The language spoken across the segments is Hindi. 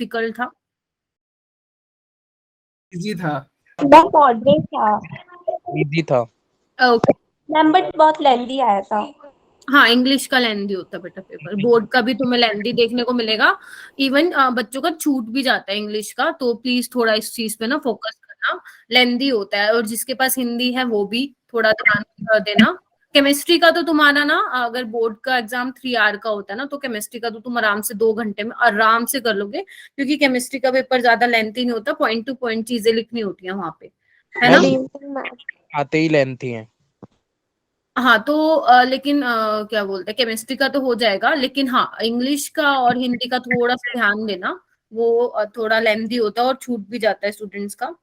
डिफिकल्ट था? इजी था। बहुत मॉडरेट था। इजी था ओके। मैम बट बहुत लेंथी आया था। हाँ, इंग्लिश का लेंदी होता है बेटा पेपर, बोर्ड का भी तुम्हें लेंदी देखने को मिलेगा। इवन बच्चों का छूट भी जाता है इंग्लिश का, तो प्लीज थोड़ा इस चीज पे ना फोकस करना। लेंदी होता है, और जिसके पास हिंदी है वो भी थोड़ा ध्यान देना। केमिस्ट्री का तो तुम्हारा ना, अगर बोर्ड का एग्जाम 3 आवर का होता है ना, तो केमिस्ट्री का तो तुम आराम से 2 घंटे में आराम से कर लोगे, क्योंकि केमिस्ट्री का पेपर ज्यादा लेंथी नहीं होता, पॉइंट टू पॉइंट चीजें लिखनी होती है वहां पे, है ना? आते ही लेंथी है। हाँ तो लेकिन क्या बोलते हैं, केमिस्ट्री का तो हो जाएगा, लेकिन हाँ इंग्लिश का और हिंदी का थोड़ा सा ध्यान देना, वो थोड़ा लेंथी होता है और छूट भी जाता है स्टूडेंट्स का,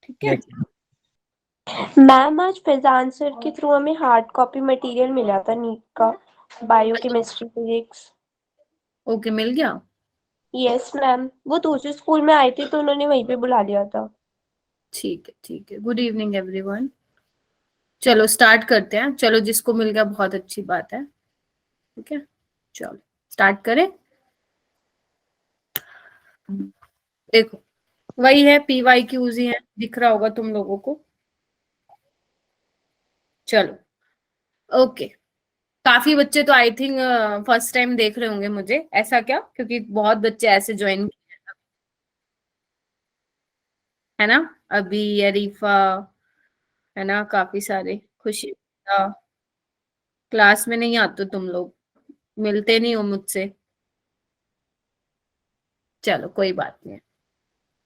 ठीक है? मैम आज फैजान सर के थ्रू हमें हार्ड कॉपी मटेरियल मिला था नीट का, बायोकेमिस्ट्री फिजिक्स। ओके, मिल गया। यस मैम, वो दूसरे स्कूल में आई थी तो उन्होंने वहीं पे बुला लिया था। ठीक है, ठीक है। Good evening everyone. चलो स्टार्ट करते हैं। चलो, जिसको मिल गया बहुत अच्छी बात है, ठीक है, चलो स्टार्ट करें। देखो, वही है, पीवाई क्यूज ही है, दिख रहा होगा तुम लोगों को। चलो ओके। काफी बच्चे तो आई थिंक फर्स्ट टाइम देख रहे होंगे मुझे, ऐसा क्या? क्योंकि बहुत बच्चे ऐसे ज्वाइन किए हैं, है ना? अभी अरीफा, है ना, काफी सारे, खुशी, क्लास में नहीं आते तुम लोग, मिलते नहीं हो मुझसे। चलो कोई बात नहीं,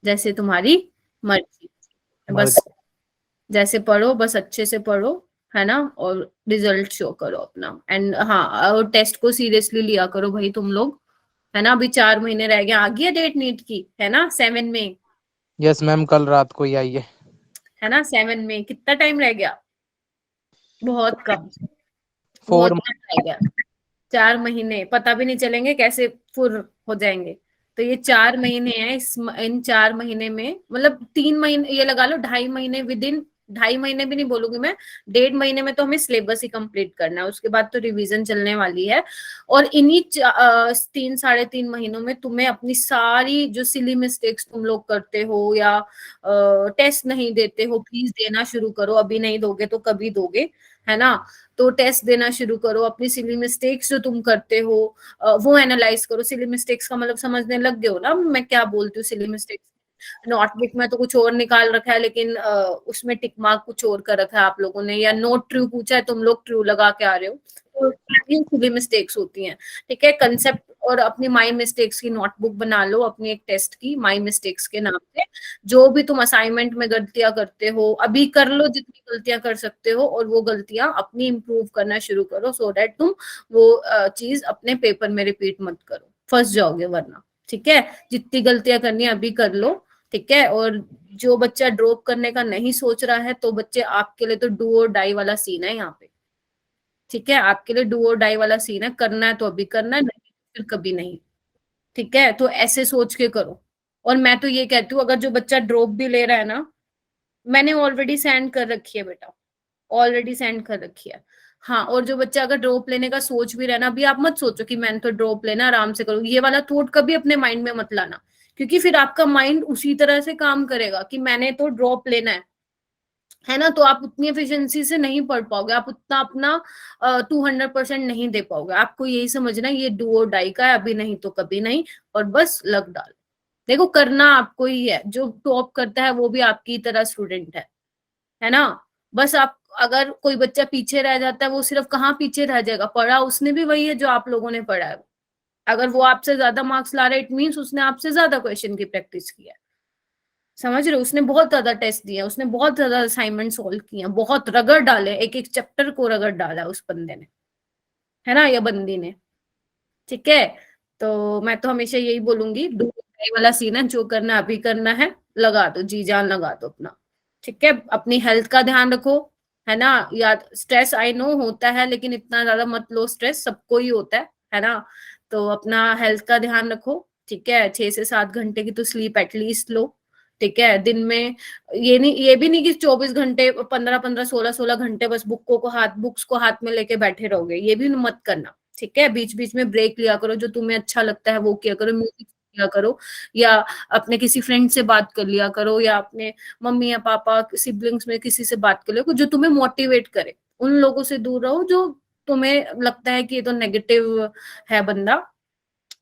जैसे तुम्हारी मर्जी, बस जैसे पढ़ो, बस अच्छे से पढ़ो, है ना, और रिजल्ट शो करो अपना। एंड हाँ, और टेस्ट को सीरियसली लिया करो भाई तुम लोग, है ना? अभी 4 महीने रह गए, आ गई है डेट नीट की, है ना, 7 में। यस मैम, कल रात को ही आई है ना, 7 में कितना टाइम रह गया? बहुत कम, 4 बहुत कम रह गया। 4 महीने पता भी नहीं चलेंगे कैसे फुर हो जाएंगे। तो ये 4 महीने हैं, इन 4 महीने में, मतलब 3 महीने ये लगा लो, 2.5 महीने विद इन, 2.5 महीने भी नहीं बोलूंगी मैं, 1.5 महीने में तो हमें सिलेबस ही कंप्लीट करना है, उसके बाद तो रिवीजन चलने वाली है। और इन्हीं 3 साढ़े 3 महीनों में तुम्हें अपनी सारी जो सिली मिस्टेक्स तुम लोग करते हो, या टेस्ट नहीं देते हो, प्लीज देना शुरू करो, अभी नहीं दोगे तो कभी दोगे, है ना? तो टेस्ट देना शुरू करो, अपनी सिली मिस्टेक्स जो तुम करते हो वो एनालाइज करो। सिली मिस्टेक्स का मतलब समझने लग गए हो ना मैं क्या बोलती हूँ? सिली मिस्टेक्स, नोटबुक में तो कुछ और निकाल रखा है, लेकिन उसमें टिक मार्क कुछ और कर रखा है आप लोगों ने, या नोट ट्रू पूछा है, तुम लोग ट्रू लगा के आ रहे हो, तो ये सिली मिस्टेक्स होती हैं, ठीक है? कंसेप्ट और अपनी माई मिस्टेक्स की नोटबुक बना लो, अपनी एक टेस्ट की माई मिस्टेक्स के नाम से। जो भी तुम असाइनमेंट में गलतियां करते हो अभी कर लो, जितनी गलतियां कर सकते हो, और वो गलतियां अपनी इम्प्रूव करना शुरू करो, सो दैट तुम वो चीज अपने पेपर में रिपीट मत करो, फंस जाओगे वरना, ठीक है? जितनी गलतियां करनी है अभी कर लो, ठीक है? और जो बच्चा ड्रॉप करने का नहीं सोच रहा है, तो बच्चे आपके लिए तो डू और डाई वाला सीन है यहाँ पे, ठीक है? आपके लिए डू और डाई वाला सीन है, करना है तो अभी करना है, नहीं फिर कभी नहीं, ठीक है? तो ऐसे सोच के करो। और मैं तो ये कहती हूँ, अगर जो बच्चा ड्रॉप भी ले रहा है ना, मैंने ऑलरेडी सेंड कर रखी है बेटा, ऑलरेडी सेंड कर रखी है। हाँ, और जो बच्चा अगर ड्रॉप लेने का सोच भी रहा है ना, अभी आप मत सोचो कि मैंने तो ड्रॉप लेना, आराम से करो, ये वाला थॉट कभी अपने माइंड में मत लाना, क्योंकि फिर आपका माइंड उसी तरह से काम करेगा कि मैंने तो ड्रॉप लेना है ना? तो आप उतनी एफिशिएंसी से नहीं पढ़ पाओगे, आप उतना अपना 200% नहीं दे पाओगे। आपको यही समझना ये डू और डाई का है, अभी नहीं तो कभी नहीं, और बस लग डाल। देखो, करना आपको ही है, जो टॉप करता है वो भी आपकी तरह स्टूडेंट है ना? बस आप, अगर कोई बच्चा पीछे रह जाता है, वो सिर्फ कहाँ पीछे रह जाएगा, पढ़ा उसने भी वही है जो आप लोगों ने पढ़ा है। अगर वो आपसे ज्यादा मार्क्स ला रहा है, इट मीन्स उसने आपसे ज्यादा क्वेश्चन की प्रैक्टिस की है, समझ रहे हो? उसने बहुत ज्यादा टेस्ट दिया, उसने बहुत ज्यादा असाइनमेंट सॉल्व किए हैं, बहुत रगड़ डाले, एक एक चैप्टर को रगड़ डाला उस बंदे ने, है ना, या बंदी ने, ठीक है? तो मैं तो हमेशा यही बोलूंगी, डू वाला सीन है, जो करना अभी करना है, लगा दो, जी जान लगा दो अपना, ठीक है? अपनी हेल्थ का ध्यान रखो, है ना? या स्ट्रेस आई नो होता है, लेकिन इतना ज्यादा मत लो, स्ट्रेस सबको ही होता है ना? तो अपना हेल्थ का ध्यान रखो, ठीक है? 6 से 7 घंटे की तो स्लीप एटलीस्ट लो, ठीक है? दिन में ये भी नहीं कि 24 घंटे, 15-15, 16-16 घंटे बस बुक्स को हाथ में लेके बैठे रहोगे, ये भी मत करना, ठीक है? बीच बीच में ब्रेक लिया करो, जो तुम्हें अच्छा लगता है वो किया करो, म्यूजिक लिया करो, या अपने किसी फ्रेंड से बात कर लिया करो, या अपने मम्मी या पापा सिबलिंग्स में किसी से बात कर लो जो तुम्हें मोटिवेट करे। उन लोगों से दूर रहो जो तुम्हें लगता है कि ये तो नेगेटिव है बंदा,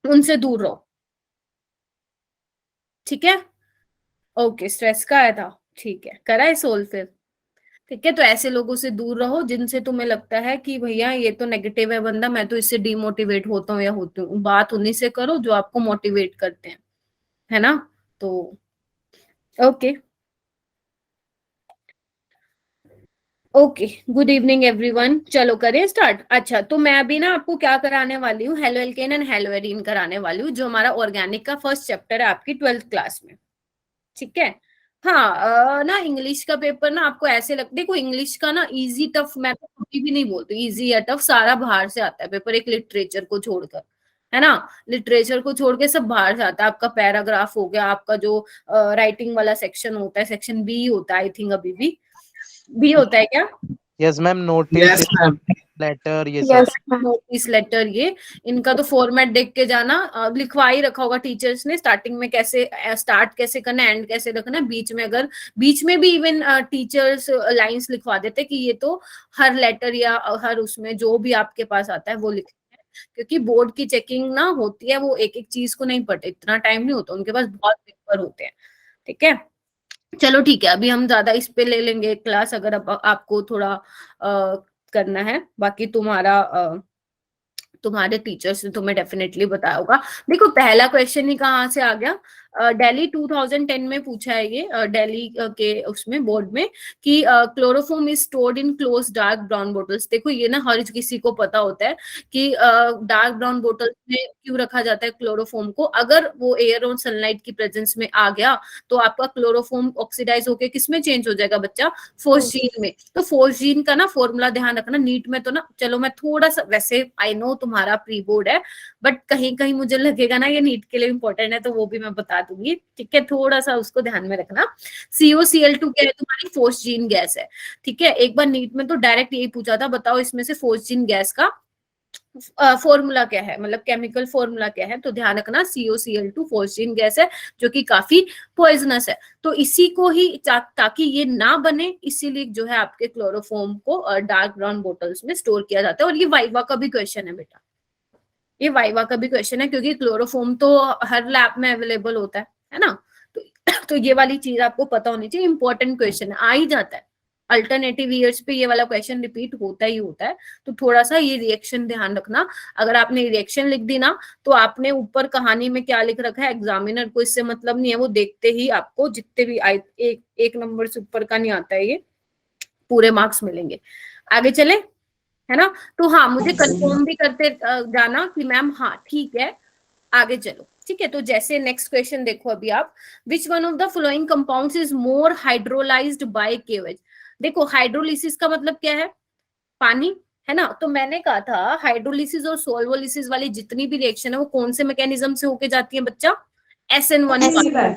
उनसे दूर रहो, ठीक है। ओके, स्ट्रेस का आया था, ठीक है, करा है सोल्व फिर, ठीक है। तो ऐसे लोगों से दूर रहो जिनसे तुम्हें लगता है कि भैया ये तो नेगेटिव है बंदा, मैं तो इससे डिमोटिवेट होता हूँ या होती हूँ। बात उन्हीं से करो जो आपको मोटिवेट करते हैं, है ना। तो okay, okay, good evening everyone, चलो करें स्टार्ट। अच्छा, तो मैं अभी ना आपको क्या कराने वाली हूँ, halo alkane and hello arene कराने वाली हूँ, जो हमारा ऑर्गेनिक का फर्स्ट चैप्टर है आपकी 12th क्लास में, ठीक है। हाँ, ना इंग्लिश का पेपर ना आपको ऐसे लग, देखो इंग्लिश का ना इजी टफ मैं तो कभी भी नहीं बोलती इजी या टफ, सारा बाहर से आता है पेपर, एक लिटरेचर को छोड़कर, है ना। लिटरेचर को छोड़ के सब बाहर से आता है। आपका पैराग्राफ हो गया, आपका जो राइटिंग वाला सेक्शन होता है, सेक्शन बी होता है आई थिंक, अभी भी होता है क्या? Yes ma'am, notice, yes ma'am. Letter, ये सब। Yes ma'am. नोटिस, लेटर, ये इनका तो फॉर्मेट देख के जाना। लिखवा ही रखा होगा टीचर्स ने, स्टार्टिंग में कैसे स्टार्ट कैसे करना है, एंड कैसे रखना है, बीच में अगर बीच में भी इवन टीचर्स लाइंस लिखवा देते कि ये तो हर लेटर या हर उसमें जो भी आपके पास आता है वो लिखना है, क्योंकि बोर्ड की चेकिंग ना होती है, वो एक एक चीज को नहीं पढ़ते, इतना टाइम नहीं होता उनके पास, बहुत पेपर होते हैं, ठीक है। चलो ठीक है, अभी हम ज्यादा इस पे ले लेंगे क्लास, अगर आपको थोड़ा करना है, बाकी तुम्हारे टीचर्स ने तुम्हें डेफिनेटली बताया होगा। देखो पहला क्वेश्चन ही कहाँ से आ गया, दिल्ली 2010 में पूछा है ये, दिल्ली के उसमें बोर्ड में, कि chloroform is stored in close dark brown bottles. देखो ये ना हर किसी को पता होता है कि डार्क ब्राउन बोटल्स में क्यों रखा जाता है क्लोरोफॉर्म को। अगर वो एयर और सनलाइट की प्रेजेंस में आ गया तो आपका क्लोरोफॉर्म ऑक्सीडाइज होकर किस में चेंज हो जाएगा बच्चा, फोस्जीन में। तो फोस्जीन का ना फॉर्मूला ध्यान रखना, नीट में तो ना, चलो मैं थोड़ा सा, वैसे आई नो तुम्हारा प्री बोर्ड है, बट कहीं कहीं मुझे लगेगा ना ये नीट के लिए इंपॉर्टेंट है, तो वो भी मैं बता दूंगी, ठीक है, थोड़ा सा उसको ध्यान में रखना। COCl2 क्या है, तुम्हारी फोस्जीन गैस है, ठीक है। एक बार नीट में तो डायरेक्ट यही पूछा था, बताओ इसमें से फोस्जीन गैस का फॉर्मूला क्या है, मतलब केमिकल फॉर्मूला क्या है, तो ध्यान रखना COCl2 फोस्जीन गैस है, जो कि काफी पॉइजनस है। तो इसी को ही ताकि ये ना बने, इसीलिए जो है आपके क्लोरोफॉर्म को डार्क ब्राउन बोटल्स में स्टोर किया जाता है। और ये वाइवा का भी क्वेश्चन है बेटा, ये वाइवा का भी क्वेश्चन है, क्योंकि क्लोरोफॉर्म तो हर लैब में अवेलेबल होता है ना। तो ये वाली चीज आपको पता होनी चाहिए, इंपॉर्टेंट क्वेश्चन है, आ ही जाता है अल्टरनेटिव ईयर्स पे, ये वाला क्वेश्चन रिपीट होता ही होता है। तो थोड़ा सा ये रिएक्शन ध्यान रखना, अगर आपने रिएक्शन लिख दी ना, तो आपने ऊपर कहानी में क्या लिख रखा है, एग्जामिनर को इससे मतलब नहीं है, वो देखते ही आपको जितने भी एक नंबर से ऊपर का नहीं आता है, ये पूरे मार्क्स मिलेंगे। आगे चले, है ना। तो हाँ, मुझे कंफर्म भी करते जाना कि मैम हाँ ठीक है, आगे चलो, ठीक है। तो जैसे नेक्स्ट क्वेश्चन देखो अभी आप, which one of the following compounds is more hydrolysed bye KOH। देखो हाइड्रोलिसिस का मतलब क्या है, पानी, है ना। तो मैंने कहा था हाइड्रोलिसिस और सोल्वोलिसिस वाली जितनी भी रिएक्शन है वो कौन से मैकेनिज्म से होके जाती है बच्चा, SN1।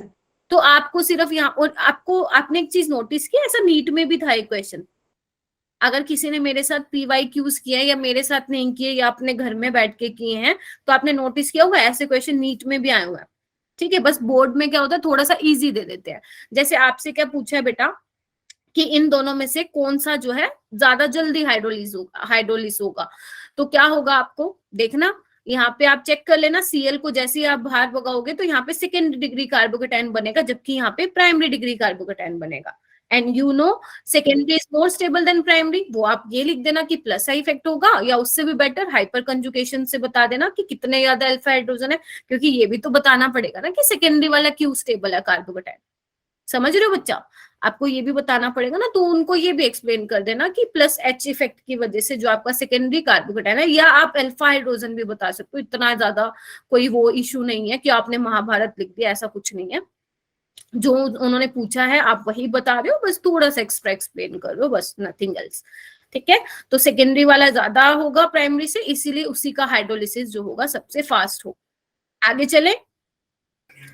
तो आपको सिर्फ यहाँ, और आपने एक चीज नोटिस की, ऐसा नीट में भी था एक क्वेश्चन, अगर किसी ने मेरे साथ PYQs किया है या मेरे साथ नहीं किए या अपने घर में बैठ के किए हैं, तो आपने नोटिस किया होगा ऐसे क्वेश्चन नीट में भी आए हुए हैं, ठीक है। बस बोर्ड में क्या होता है, थोड़ा सा इजी दे देते हैं। जैसे आपसे क्या पूछा है बेटा, कि इन दोनों में से कौन सा जो है ज्यादा जल्दी हाइड्रोलिस होगा, तो क्या होगा आपको देखना, यहाँ पे आप चेक कर लेना, Cl को जैसे ही आप बाहर भगाओगे तो यहाँ पे सेकेंड डिग्री कार्बोकेटाइन बनेगा, जबकि यहाँ पे प्राइमरी डिग्री कार्बोकेटाइन बनेगा। And you know secondary is more stable then primary, वो आप ये लिख देना कि प्लस आई इफेक्ट होगा, या उससे भी बेटर हाइपर कंजुगेशन से बता देना कि कितने ज्यादा अल्फा हाइड्रोजन है, क्योंकि ये भी तो बताना पड़ेगा ना कि सेकेंडरी वाला क्यों स्टेबल है कार्बोकेटाइन, समझ रहे हो बच्चा, आपको ये भी बताना पड़ेगा ना। तो उनको ये भी एक्सप्लेन कर देना कि प्लस H इफेक्ट की वजह से जो आपका सेकेंडरी कार्बोकेटाइन है, या आप अल्फा हाइड्रोजन भी बता सकते हो, इतना ज्यादा कोई वो इशू नहीं है कि आपने महाभारत लिख दिया, ऐसा कुछ नहीं है। जो उन्होंने पूछा है आप वही बता रहे हो, बस थोड़ा सा एक्स्ट्रा एक्सप्लेन कर रहे हो, बस नथिंग एल्स, ठीक है। तो सेकेंडरी वाला ज्यादा होगा प्राइमरी से, इसीलिए उसी का हाइड्रोलिसिस जो होगा सबसे फास्ट होगा। आगे चले,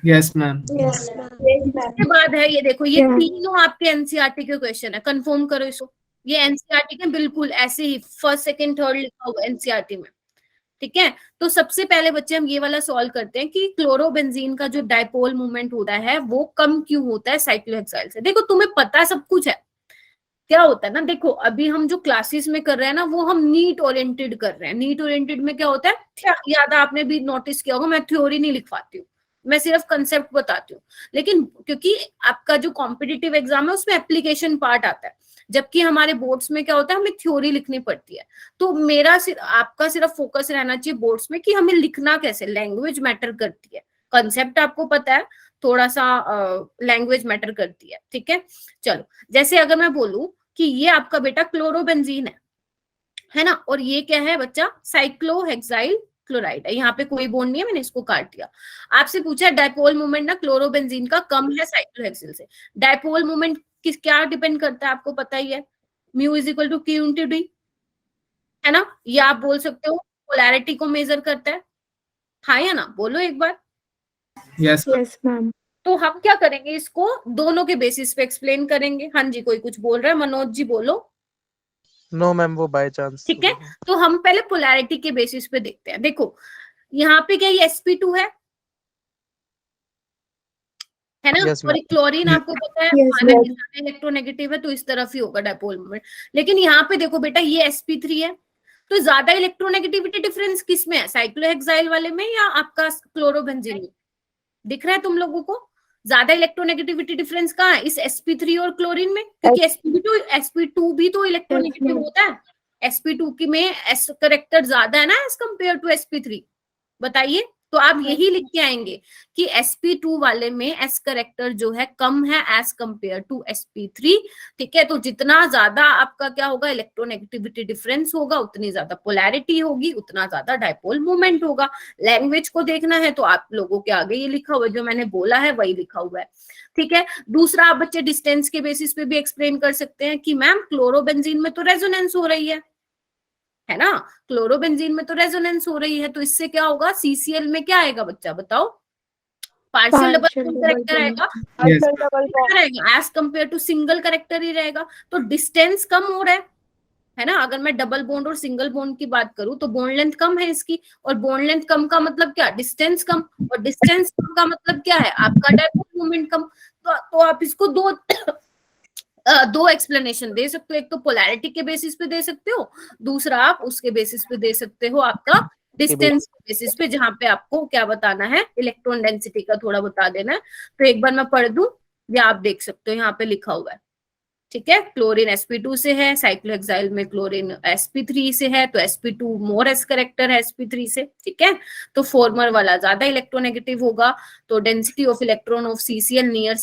यस मैम। इसके बाद है ये देखो, ये तीनों आपके एनसीईआरटी के क्वेश्चन है, कंफर्म करो इसको, ये एनसीईआरटी के बिल्कुल ऐसे ही फर्स्ट सेकंड थर्ड लिखा हुआ एनसीईआरटी में। ठीक है। तो सबसे पहले बच्चे हम ये वाला सॉल्व करते हैं कि क्लोरोबेंजीन का जो डायपोल मूवमेंट होता है वो कम क्यों होता है साइक्लोहेक्साइल से। देखो तुम्हें पता सब कुछ है, क्या होता है ना, देखो अभी हम जो क्लासेस में कर रहे हैं ना वो हम नीट ओरिएंटेड कर रहे हैं। नीट ओरिएंटेड में क्या होता है, याद आपने भी नोटिस किया होगा, मैं थ्योरी नहीं लिखवाती हूँ, मैं सिर्फ कंसेप्ट बताती हूँ। लेकिन क्योंकि आपका जो कॉम्पिटिटिव एग्जाम है उसमें एप्लीकेशन पार्ट आता है, जबकि हमारे बोर्ड्स में क्या होता है, हमें थ्योरी लिखनी पड़ती है। तो मेरा आपका सिर्फ फोकस रहना चाहिए बोर्ड्स में कि हमें लिखना कैसे, लैंग्वेज मैटर करती है। कंसेप्ट आपको पता है, थोड़ा सा लैंग्वेज मैटर करती है, ठीक है। चलो, जैसे अगर मैं बोलूं कि ये आपका बेटा क्लोरोबेंजीन है ना, और ये क्या है बच्चा, साइक्लोहेक्साइल क्लोराइड है। यहाँ पे कोई बॉन्ड नहीं है, मैंने इसको काट दिया। आपसे पूछा डायपोल मूवमेंट ना क्लोरोबेंजीन का कम है साइक्लोहेक्सिल से। डायपोल मूवमेंट किस क्या डिपेंड करता है, आपको पता ही है, mu is equal to q into d, है ना। या आप बोल सकते हो पोलैरिटी को मेजर करता है, हाँ या ना, बोलो एक बार। Yes. Yes ma'am. तो हम क्या करेंगे, इसको दोनों के बेसिस पे एक्सप्लेन करेंगे। हाँ जी, कोई कुछ बोल रहा है, मनोज जी बोलो। नो मैम, वो बाय चांस। ठीक है, तो हम पहले पोलैरिटी के बेसिस पे देखते हैं। देखो यहाँ पे क्या, ये sp2 है ना, Yes, और ma'am. क्लोरीन आपको पता है Yes, माइनस ma'am. निशान इलेक्ट्रोनेगेटिव है, तो इस तरफ ही होगा डायपोल मोमेंट। लेकिन यहाँ पे देखो बेटा, ये sp3 है, तो ज्यादा इलेक्ट्रोनेगेटिविटी डिफरेंस किस में है, साइक्लोहेक्साइल वाले में या आपका क्लोरोबेंजीन में? दिख रहा है तुम लोगों को ज्यादा इलेक्ट्रोनेगेटिविटी डिफरेंस कहाँ है, इस sp3 और क्लोरीन में, क्योंकि sp2 भी तो इलेक्ट्रोनेगेटिव ma'am. होता है। sp2 की में s करेक्टर ज्यादा है ना एज कंपेयर टू sp3, बताइए। तो आप यही लिख के आएंगे कि sp2 वाले में s करेक्टर जो है कम है एज कंपेयर टू sp3, ठीक है। तो जितना ज्यादा आपका क्या होगा, इलेक्ट्रोनेगेटिविटी डिफरेंस होगा, उतनी ज्यादा पोलैरिटी होगी, उतना ज्यादा डायपोल मूवमेंट होगा। लैंग्वेज को देखना है तो आप लोगों के आगे ये लिखा हुआ है, जो मैंने बोला है वही लिखा हुआ है, ठीक है। दूसरा, आप बच्चे डिस्टेंस के बेसिस पे भी एक्सप्लेन कर सकते हैं कि मैम क्लोरोबेंजीन में तो रेजोनेंस हो रही है ना, क्लोरोबेंजीन में तो रेजोनेंस हो रही है, तो इससे क्या होगा, सीसीएल में क्या आएगा बच्चा बताओ, पार्शियल डबल करेक्टर आएगा, Yes. रहेगा as compare to single character ही रहेगा। तो डिस्टेंस कम हो रहा है ना। अगर मैं डबल बॉन्ड और सिंगल बॉन्ड की बात करूं तो बॉन्ड लेंथ कम है इसकी, और बॉन्ड लेंथ कम का मतलब क्या, डिस्टेंस कम, और डिस्टेंस कम का मतलब क्या है, आपका डायपोल मोमेंट कम। तो आप इसको दो एक्सप्लेनेशन दे सकते हो, एक तो पोलैरिटी के बेसिस पे दे सकते हो, दूसरा आप उसके बेसिस पे दे सकते हो आपका डिस्टेंस के बेसिस पे, जहां पे आपको क्या बताना है, इलेक्ट्रॉन डेंसिटी का थोड़ा बता देना है। तो एक बार मैं पढ़ दूं, या आप देख सकते हो, यहाँ पे लिखा हुआ है, ठीक है। क्लोरीन sp2 से है, साइक्लोहेक्साइल में क्लोरीन sp3 से है, तो sp2 मोर एस करेक्टर है sp3 से, ठीक है। तो फॉर्मर वाला ज्यादा इलेक्ट्रोनेगेटिव होगा, तो density of electron of CCl near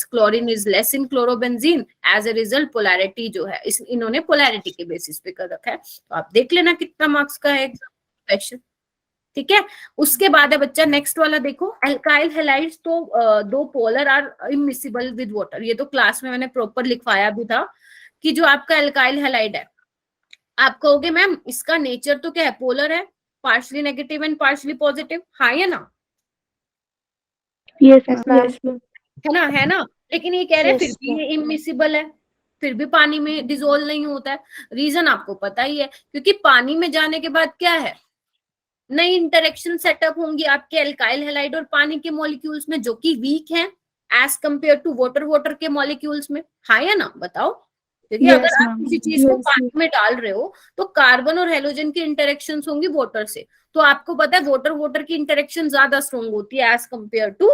chlorine is less in chlorobenzene, as a result polarity जो है, इन्होंने पोलैरिटी के बेसिस पे कर रखा है। तो आप देख लेना कितना मार्क्स का है क्वेश्चन, ठीक है। उसके बाद है बच्चा नेक्स्ट वाला, देखो एल्काइल हैलाइड्स, तो दो polar are immiscible with water. ये तो क्लास में मैंने प्रॉपर लिखवाया भी था कि जो आपका एल्काइल हैलाइड है, आप कहोगे मैम इसका नेचर तो क्या है, पोलर है, partially negative and partially positive, हाँ या ना, यस मैम। है ना। लेकिन ये कह रहे हैं Yes, फिर भी ये इमिसिबल है, फिर भी पानी में डिजोल्व नहीं होता है। रीजन आपको पता ही है, क्योंकि पानी में जाने के बाद क्या है, नई इंटरेक्शन सेटअप होंगी आपके एल्काइल हैलाइड और पानी के मॉलिक्यूल्स में, जो कि वीक हैं एज कंपेयर टू वाटर के मॉलिक्यूल्स में, हाँ या ना, बताओ। क्योंकि अगर Yes, आप ma'am. किसी चीज को Yes, पानी में डाल रहे हो तो कार्बन और हेलोजन की इंटरेक्शन होंगी वाटर से, तो आपको पता है वाटर की इंटरेक्शन ज्यादा स्ट्रॉन्ग होती है as compare to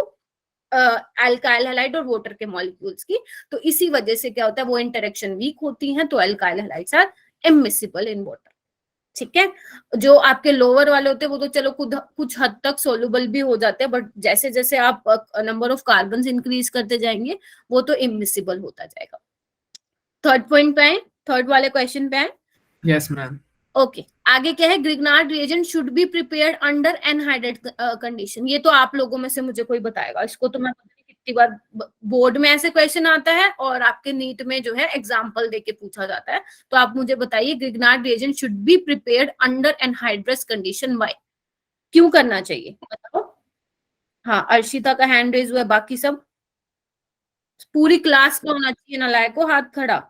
alkyl halide और वाटर के मॉलिक्यूल्स की। तो इसी वजह से क्या होता है, वो इंटरेक्शन वीक होती हैं, तो alkyl halides are immiscible in water, ठीक है। जो आपके लोअर वाले होते हैं वो तो चलो कुछ हद तक सोल्यूबल भी हो जाते हैं, बट जैसे जैसे आप नंबर ऑफ कार्बन इंक्रीज करते जाएंगे वो तो इमिसिबल होता जाएगा। थर्ड पॉइंट पे आए, थर्ड वाले क्वेश्चन पे आए। Yes, ma'am. ओके, आगे क्या है, Grignard reagent should be prepared under anhydride condition. ये तो आप लोगों में से मुझे कोई बताएगा, इसको तो मैं पता नहीं कितनी बार बोर्ड में ऐसे क्वेश्चन आता है और आपके नीट में जो है एग्जांपल देके पूछा जाता है। तो आप मुझे बताइए, Grignard reagent should be prepared under anhydrous condition, why, क्यों करना चाहिए बताओ। हाँ, अर्शिता का हैंड रेज हुआ है, बाकी सब पूरी क्लास का होना चाहिए, नालायको हाथ खड़ा।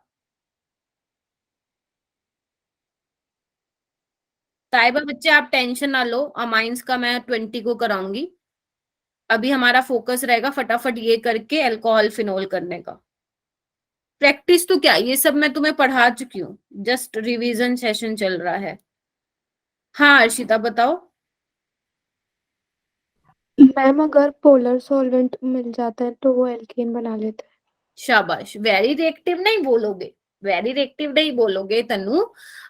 ताइबा बच्चे आप टेंशन ना लो, अमाइंस का मैं 20 को कराऊंगी। अभी हमारा फोकस रहेगा फटाफट ये करके अल्कोहल फिनोल करने का। प्रैक्टिस तो क्या, ये सब मैं तुम्हें पढ़ा चुकी हूँ, जस्ट रिवीजन सेशन चल रहा है। हाँ अर्शिता बताओ। मैम अगर पोलर सॉल्वेंट मिल जाता है तो वो एल्केन बना लेते हैं। शाबाश, वेरी रिएक्टिव नहीं बोलोगे, वेरी रिएक्टिव नहीं बोलोगे तनु।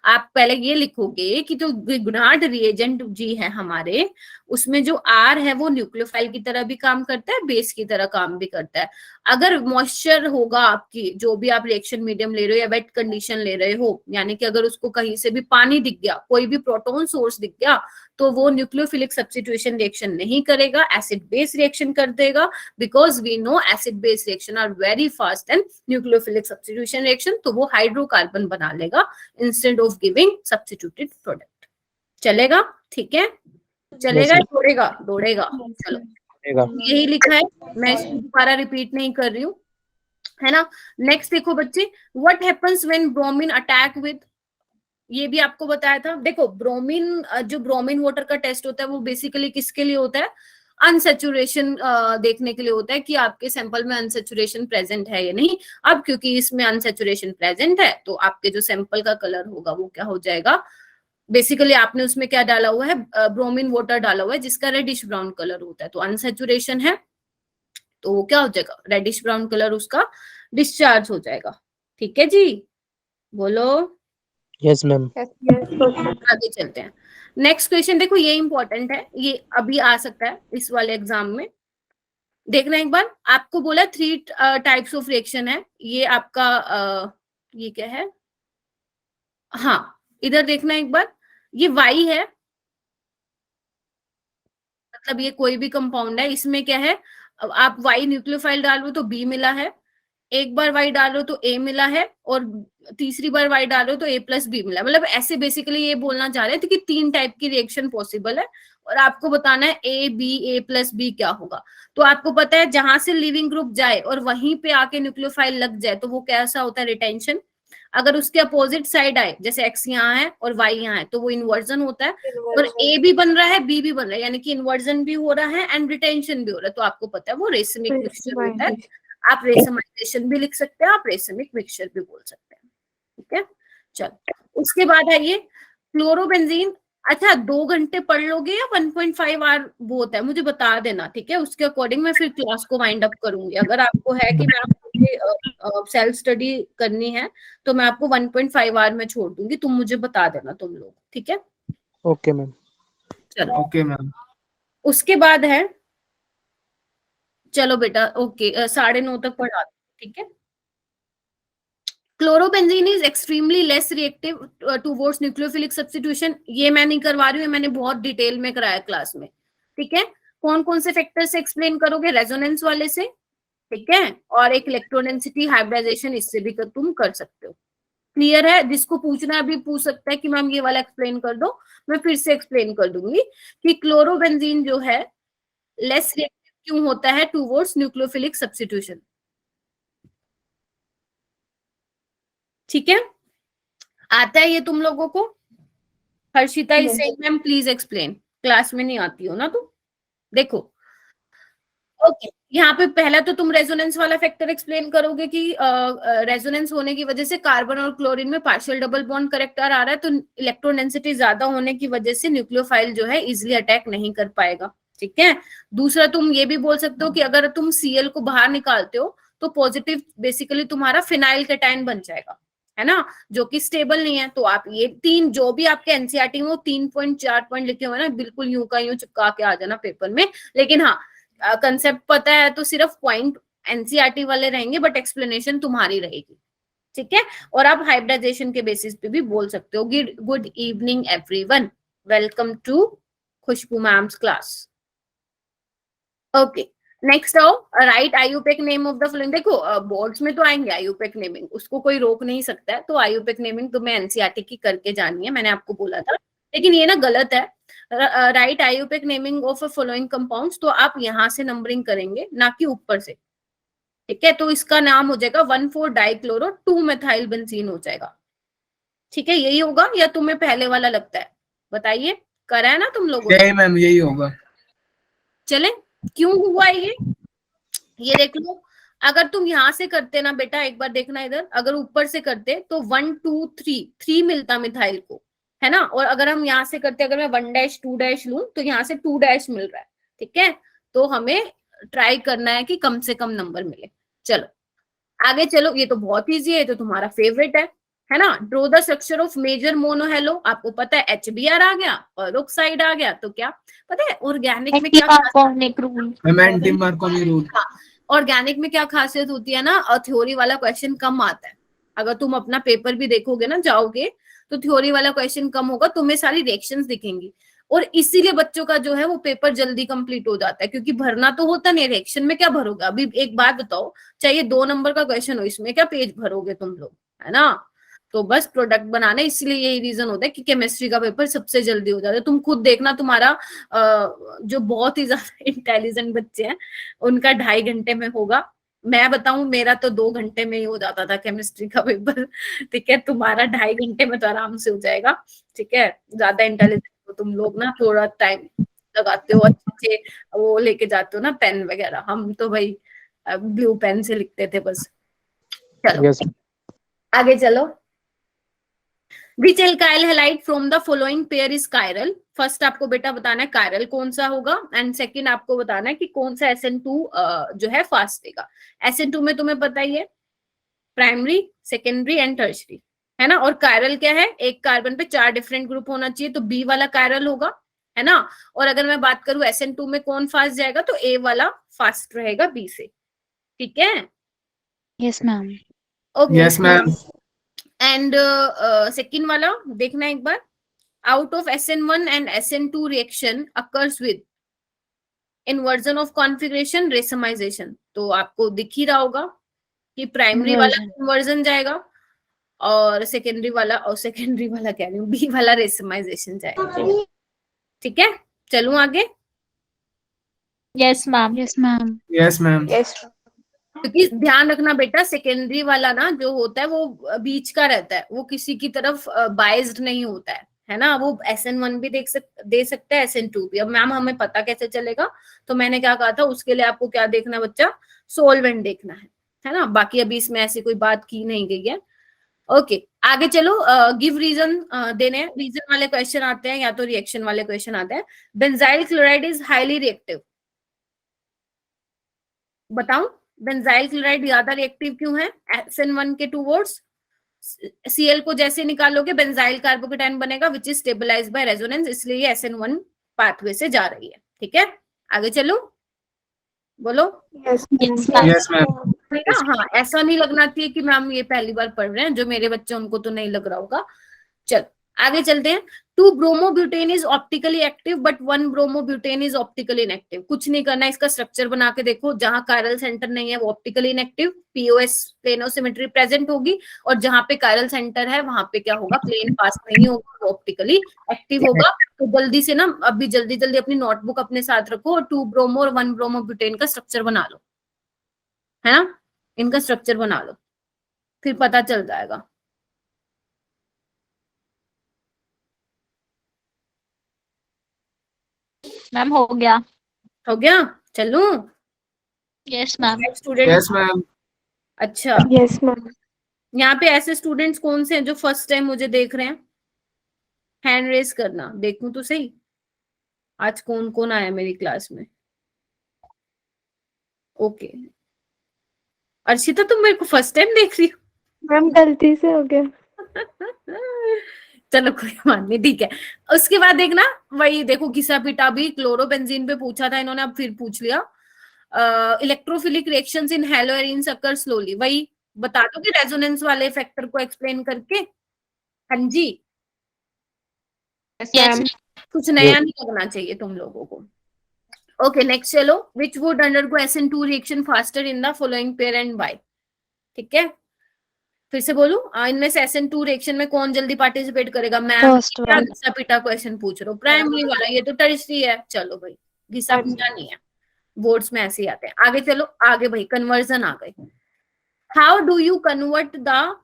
आप पहले ये लिखोगे कि जो ग्रिग्नार्ड रिएजेंट जी है हमारे, उसमें जो आर है वो न्यूक्लियोफाइल की तरह भी काम करता है, बेस की तरह काम भी करता है। अगर मॉइस्चर होगा आपकी, जो भी आप रिएक्शन मीडियम ले रहे हो या वेट कंडीशन ले रहे हो, यानी कि अगर उसको कहीं से भी पानी दिख गया, कोई भी प्रोटॉन सोर्स दिख गया, तो वो न्यूक्लियोफिलिक सब्स्टिट्यूशन रिएक्शन नहीं करेगा, एसिड बेस रिएक्शन कर देगा, because we know acid base reaction are very fast and nucleophilic substitution reaction, तो वो हाइड्रोकार्बन बना लेगा instead of giving substituted product. चलेगा? ठीक है, चलेगा, Yes, दौड़ेगा दौड़ेगा। चलो, चलेगा। यही लिखा है, मैं इसको दोबारा रिपीट नहीं कर रही हूँ, है ना। नेक्स्ट देखो बच्चे, what happens when bromine attack with, ये भी आपको बताया था। देखो ब्रोमीन, जो ब्रोमीन वाटर का टेस्ट होता है वो बेसिकली किसके लिए होता है? अनसेचुरेशन देखने के लिए होता है कि आपके सैंपल में अनसेचुरेशन प्रेजेंट है या नहीं। अब क्योंकि इसमें अनसेचुरेशन प्रेजेंट है, तो आपके जो सैंपल का कलर होगा वो क्या हो जाएगा? बेसिकली आपने उसमें क्या डाला हुआ है? ब्रोमीन वाटर डाला हुआ है जिसका रेडिश ब्राउन कलर होता है, तो अनसेचुरेशन है, तो वो क्या हो जाएगा? रेडिश ब्राउन कलर उसका डिस्चार्ज हो जाएगा। ठीक है जी, बोलो। Yes ma'am. आगे चलते हैं। नेक्स्ट क्वेश्चन देखो, ये इंपॉर्टेंट है, ये अभी आ सकता है इस वाले एग्जाम में। देखना एक बार, आपको बोला 3 टाइप्स ऑफ रिएक्शन है, ये आपका ये क्या है? हाँ, इधर देखना एक बार, ये Y है, मतलब ये कोई भी कंपाउंड है, इसमें क्या है? अब आप Y न्यूक्लियोफाइल डाल रहे हो तो B मिला है, एक बार Y डाल रहे हो तो A मिला है, और तीसरी बार Y डाल रहे हो तो A+B मिला है। मतलब ऐसे बेसिकली ये बोलना चाह रहे थे कि 3 टाइप की रिएक्शन पॉसिबल है, और आपको बताना है A+B क्या होगा। तो आपको पता है जहां से लिविंग ग्रुप जाए और वहीं पे आके न्यूक्लियोफाइल लग जाए तो वो कैसा होता है? रिटेंशन। अगर उसके अपोजिट साइड आए, जैसे X यहाँ है और Y यहाँ है, तो वो इन्वर्जन होता है। और A भी बन रहा है, B भी बन रहा है, यानी कि इन्वर्जन भी हो रहा है एंड रिटेंशन भी हो रहा है, तो आपको पता है वो रेसमिक मिक्सचर होता है। आप रेसमाइजेशन भी लिख सकते हैं, आप रेसमिक मिक्सचर भी बोल सकते हैं। ठीक है, चलो उसके बाद है ये क्लोरोबेंजीन। अच्छा, 2 घंटे पढ़ लोगे या 1.5 आवर बहुत है, मुझे बता देना, ठीक है? उसके अकॉर्डिंग मैं फिर क्लास को वाइंड अप करूंगी। अगर आपको है कि मैम सेल्फ स्टडी करनी है, तो मैं आपको 1.5 आवर में छोड़ दूंगी, तुम मुझे बता देना तुम लोग, ठीक है? Okay ma'am. चलो ओके मैम। उसके बाद है, चलो बेटा ओके, 9:30 तक पढ़ा दो, ठीक है? Chlorobenzene is extremely less reactive towards nucleophilic substitution. ये मैं नहीं करवा रही हूँ, मैंने बहुत डिटेल में कराया क्लास में, ठीक है? कौन कौन से फैक्टर से एक्सप्लेन करोगे? रेजोनेंस वाले से, ठीक है, और एक इलेक्ट्रोडेंसिटी हाइब्रिडाइजेशन, इससे भी तुम कर सकते हो। क्लियर है? जिसको पूछना है अभी पूछ सकता है कि मैम ये वाला एक्सप्लेन कर दो, मैं फिर से एक्सप्लेन कर दूंगी कि क्लोरोबेंजीन जो है लेस रिएक्टिव क्यों होता है टुवर्ड्स न्यूक्लियोफिलिक सब्स्टिट्यूशन। ठीक है, आता है ये तुम लोगों को? Harshita is saying ma'am please explain, class में नहीं आती हो ना तुम। देखो ओके, यहाँ पे पहला तो तुम रेजोनेंस वाला फैक्टर एक्सप्लेन करोगे कि रेजोनेंस होने की वजह से कार्बन और क्लोरीन में पार्शियल डबल बॉन्ड करेक्टर आ रहा है, तो इलेक्ट्रॉन डेंसिटी ज्यादा होने की वजह से न्यूक्लियोफाइल जो है इजिली अटैक नहीं कर पाएगा, ठीक है? दूसरा तुम ये भी बोल सकते हो कि अगर तुम Cl को बाहर निकालते हो तो पॉजिटिव बेसिकली तुम्हारा फिनाइल कैटायन बन जाएगा, है ना, जो कि स्टेबल नहीं है। तो आप ये 3 जो भी आपके एनसीईआरटी में 3.4 पॉइंट लिखे हुए ना, बिल्कुल यूं का यूं चिपका के आ जाना पेपर में। लेकिन हाँ, कंसेप्ट पता है तो सिर्फ पॉइंट एनसीईआरटी वाले रहेंगे, बट एक्सप्लेनेशन तुम्हारी रहेगी, ठीक है? और आप हाइब्रिडाइजेशन के बेसिस पे भी बोल सकते हो। Good evening everyone, welcome to Khushboo ma'am's class. Okay, next आओ, right IUPAC name of the following. देखो बोर्ड्स में तो आएंगे आईयूपैक नेमिंग, उसको कोई रोक नहीं सकता है, तो आईयूपैक नेमिंग तुम्हें एनसीईआरटी की करके जानी है, मैंने आपको बोला था। लेकिन ये ना गलत है, right IUPAC naming of a following compounds, तो आप यहाँ से नंबरिंग करेंगे ना कि ऊपर से, ठीक है? तो इसका नाम हो जाएगा 1,4-डाइक्लोरो 2-मेथाइल बेंजीन हो जाएगा, ठीक है? यही होगा या तुम्हें पहले वाला लगता है? बताइए, करा है ना तुम लोगों ने? यही मैम, यही होगा। चले, क्यों हुआ ये देख लो। अगर तुम यहाँ से करते ना बेटा, एक बार देखना इधर, अगर ऊपर से करते तो 1 2 3 मिलता मिथाइल को, है ना। और अगर हम यहाँ से करते, अगर मैं 1 डैश 2 डैश लूं तो यहाँ से 2 डैश मिल रहा है, ठीक है। तो हमें ट्राई करना है कि कम से कम नंबर मिले। चलो आगे चलो, ये तो बहुत इजी है, ये तो तुम्हारा फेवरेट है ना। Draw the structure of major monohalo. आपको पता है HBr आ गया और ऑक्साइड आ गया, तो क्या पता है ऑर्गेनिक में क्या एंटी-मार्कोनिक rule. Ma'am anti-Markovnikov rule. Organic में क्या खासियत होती है ना, थ्योरी वाला क्वेश्चन कम आता है। अगर तुम अपना पेपर भी देखोगे ना, जाओगे तो थ्योरी वाला क्वेश्चन कम होगा, तुम्हें सारी रिएक्शंस दिखेंगी, और इसीलिए बच्चों का जो है वो पेपर जल्दी कंप्लीट हो जाता है, क्योंकि भरना तो होता नहीं, रिएक्शन में क्या भरोगे। अभी एक बात बताओ, चाहिए 2 नंबर का क्वेश्चन हो, इसमें क्या पेज भरोगे तुम लोग, है ना। तो बस प्रोडक्ट बनाना, इसलिए यही रीजन होता है कि केमिस्ट्री का पेपर सबसे जल्दी हो जाता है। तुम खुद देखना, तुम्हारा जो बहुत ही ज्यादा इंटेलिजेंट बच्चे हैं उनका 2.5 घंटे में होगा। मैं बताऊं, मेरा तो 2 घंटे में ही हो जाता था केमिस्ट्री का पेपर, ठीक है। तुम्हारा 2.5 घंटे में तो आराम से हो जाएगा, ठीक है। ज्यादा इंटेलिजेंट हो तुम लोग ना, थोड़ा टाइम लगाते हो, अच्छे वो लेके जाते हो ना पेन वगैरह। हम तो भाई ब्लू पेन से लिखते थे बस। चलो Yes. आगे चलो। Which alkyl halide from the following pair is chiral? First आपको बेटा बताना है chiral कौन सा होगा, एंड सेकंड आपको बताना है कि कौन सा SN2 जो है फास्ट देगा। SN2 में तुम्हें पता ही है, प्राइमरी, सेकेंडरी एंड टर्शरी, है ना। और chiral क्या है, एक कार्बन पे 4 डिफरेंट ग्रुप होना चाहिए, तो B वाला chiral होगा, है ना। और अगर मैं बात करूं SN2 में कौन फास्ट जाएगा, तो A वाला फास्ट रहेगा B से, ठीक है। Yes ma'am. Okay, yes ma'am. And second वाला देखना एक बार। Out of SN1 and SN2 reaction occurs with inversion of configuration racemization। तो आपको दिख ही रहा होगा कि प्राइमरी वाला इन्वर्जन जाएगा और सेकेंडरी वाला कह रही हूँ, बी वाला रेसमाइजेशन जाएगा, ठीक है। चलूं आगे। Yes ma'am. Yes ma'am. Yes ma'am. Yes क्योंकि ध्यान रखना बेटा, सेकेंडरी वाला ना जो होता है वो बीच का रहता है, वो किसी की तरफ बाइज्ड नहीं होता है ना। वो SN1 भी दे सकता है, SN2 भी। अब मैम हमें पता कैसे चलेगा, तो मैंने क्या कहा था, उसके लिए आपको क्या देखना बच्चा, सोलवेंट देखना है ना। बाकी अभी इसमें ऐसी कोई बात की नहीं गई है। ओके आगे चलो। गिव रीजन देने, रीजन वाले क्वेश्चन आते हैं या तो रिएक्शन वाले क्वेश्चन आते हैं। Benzyl chloride is highly reactive, बताऊं बेंजाइल क्लोराइड ज्यादा रिएक्टिव क्यों है SN1 के टूवर्ड्स। Cl को जैसे निकालोगे बेंजाइल कार्बोकेटाइन बनेगा which is stabilized by resonance, इसलिए ये SN1 पाथवे से जा रही है, ठीक है। आगे चलो, बोलो। Yes yes ma'am. हाँ, ऐसा नहीं लगना चाहिए कि मैम ये पहली बार पढ़ रहे हैं, जो मेरे बच्चे उनको तो नहीं लग रहा होगा। चल आगे चलते हैं। 2 bromobutane is optically active but 1 bromobutane is optically inactive. कुछ नहीं करना, इसका स्ट्रक्चर बना के देखो। जहां कायरल सेंटर नहीं है वो optically inactive, POS plano symmetry present होगी, और जहां पे कायरल सेंटर है वहां पे क्या होगा, प्लेन पास नहीं होगा, वो ऑप्टिकली एक्टिव होगा। तो जल्दी से ना अभी जल्दी जल्दी अपनी नोटबुक अपने साथ रखो और 2 ब्रोमो और 1 ब्रोमोब्यूटेन का स्ट्रक्चर बना लो, है ना। इनका स्ट्रक्चर बना लो, फिर पता चल जाएगा। मैम हो गया। हो गया, चलूं। Yes ma'am. Student, yes ma'am. अच्छा यस मैम। यहाँ पे ऐसे स्टूडेंट्स कौन से हैं जो फर्स्ट टाइम मुझे देख रहे हैं, हैंड रेस करना, देखूं तो सही आज कौन कौन आया मेरी क्लास में। ओके अर्शिता, तुम मेरे को फर्स्ट टाइम देख रही हो। मैम गलती से हो गया। चलो कोई बात नहीं, ठीक है। उसके बाद देखना, वही देखो घिसा पिटा भी क्लोरोबेंजीन पे पूछा था इन्होंने, अब फिर पूछ लिया। Electrophilic reactions in haloarenes occur slowly, वही बता दो कि रेजोनेंस वाले फैक्टर को एक्सप्लेन करके। हाँ जी, यस कुछ नया नहीं लगना चाहिए तुम लोगों को। ओके नेक्स्ट चलो। Which would undergo SN2 reaction faster in the following pair and by, ठीक है। फिर से बोलूं, इनमें से SN2 रिएक्शन में कौन जल्दी पार्टिसिपेट करेगा। मैम फर्स्ट क्या वन। घिसा पिटा क्वेश्चन पूछ रहे हो, प्राइमरी वाला, ये तो टर्शरी है। चलो भाई, घिसा पिटा नहीं है, बोर्ड्स में ऐसे ही आते हैं। आगे चलो, आगे भाई कन्वर्जन आ गई। How do you convert the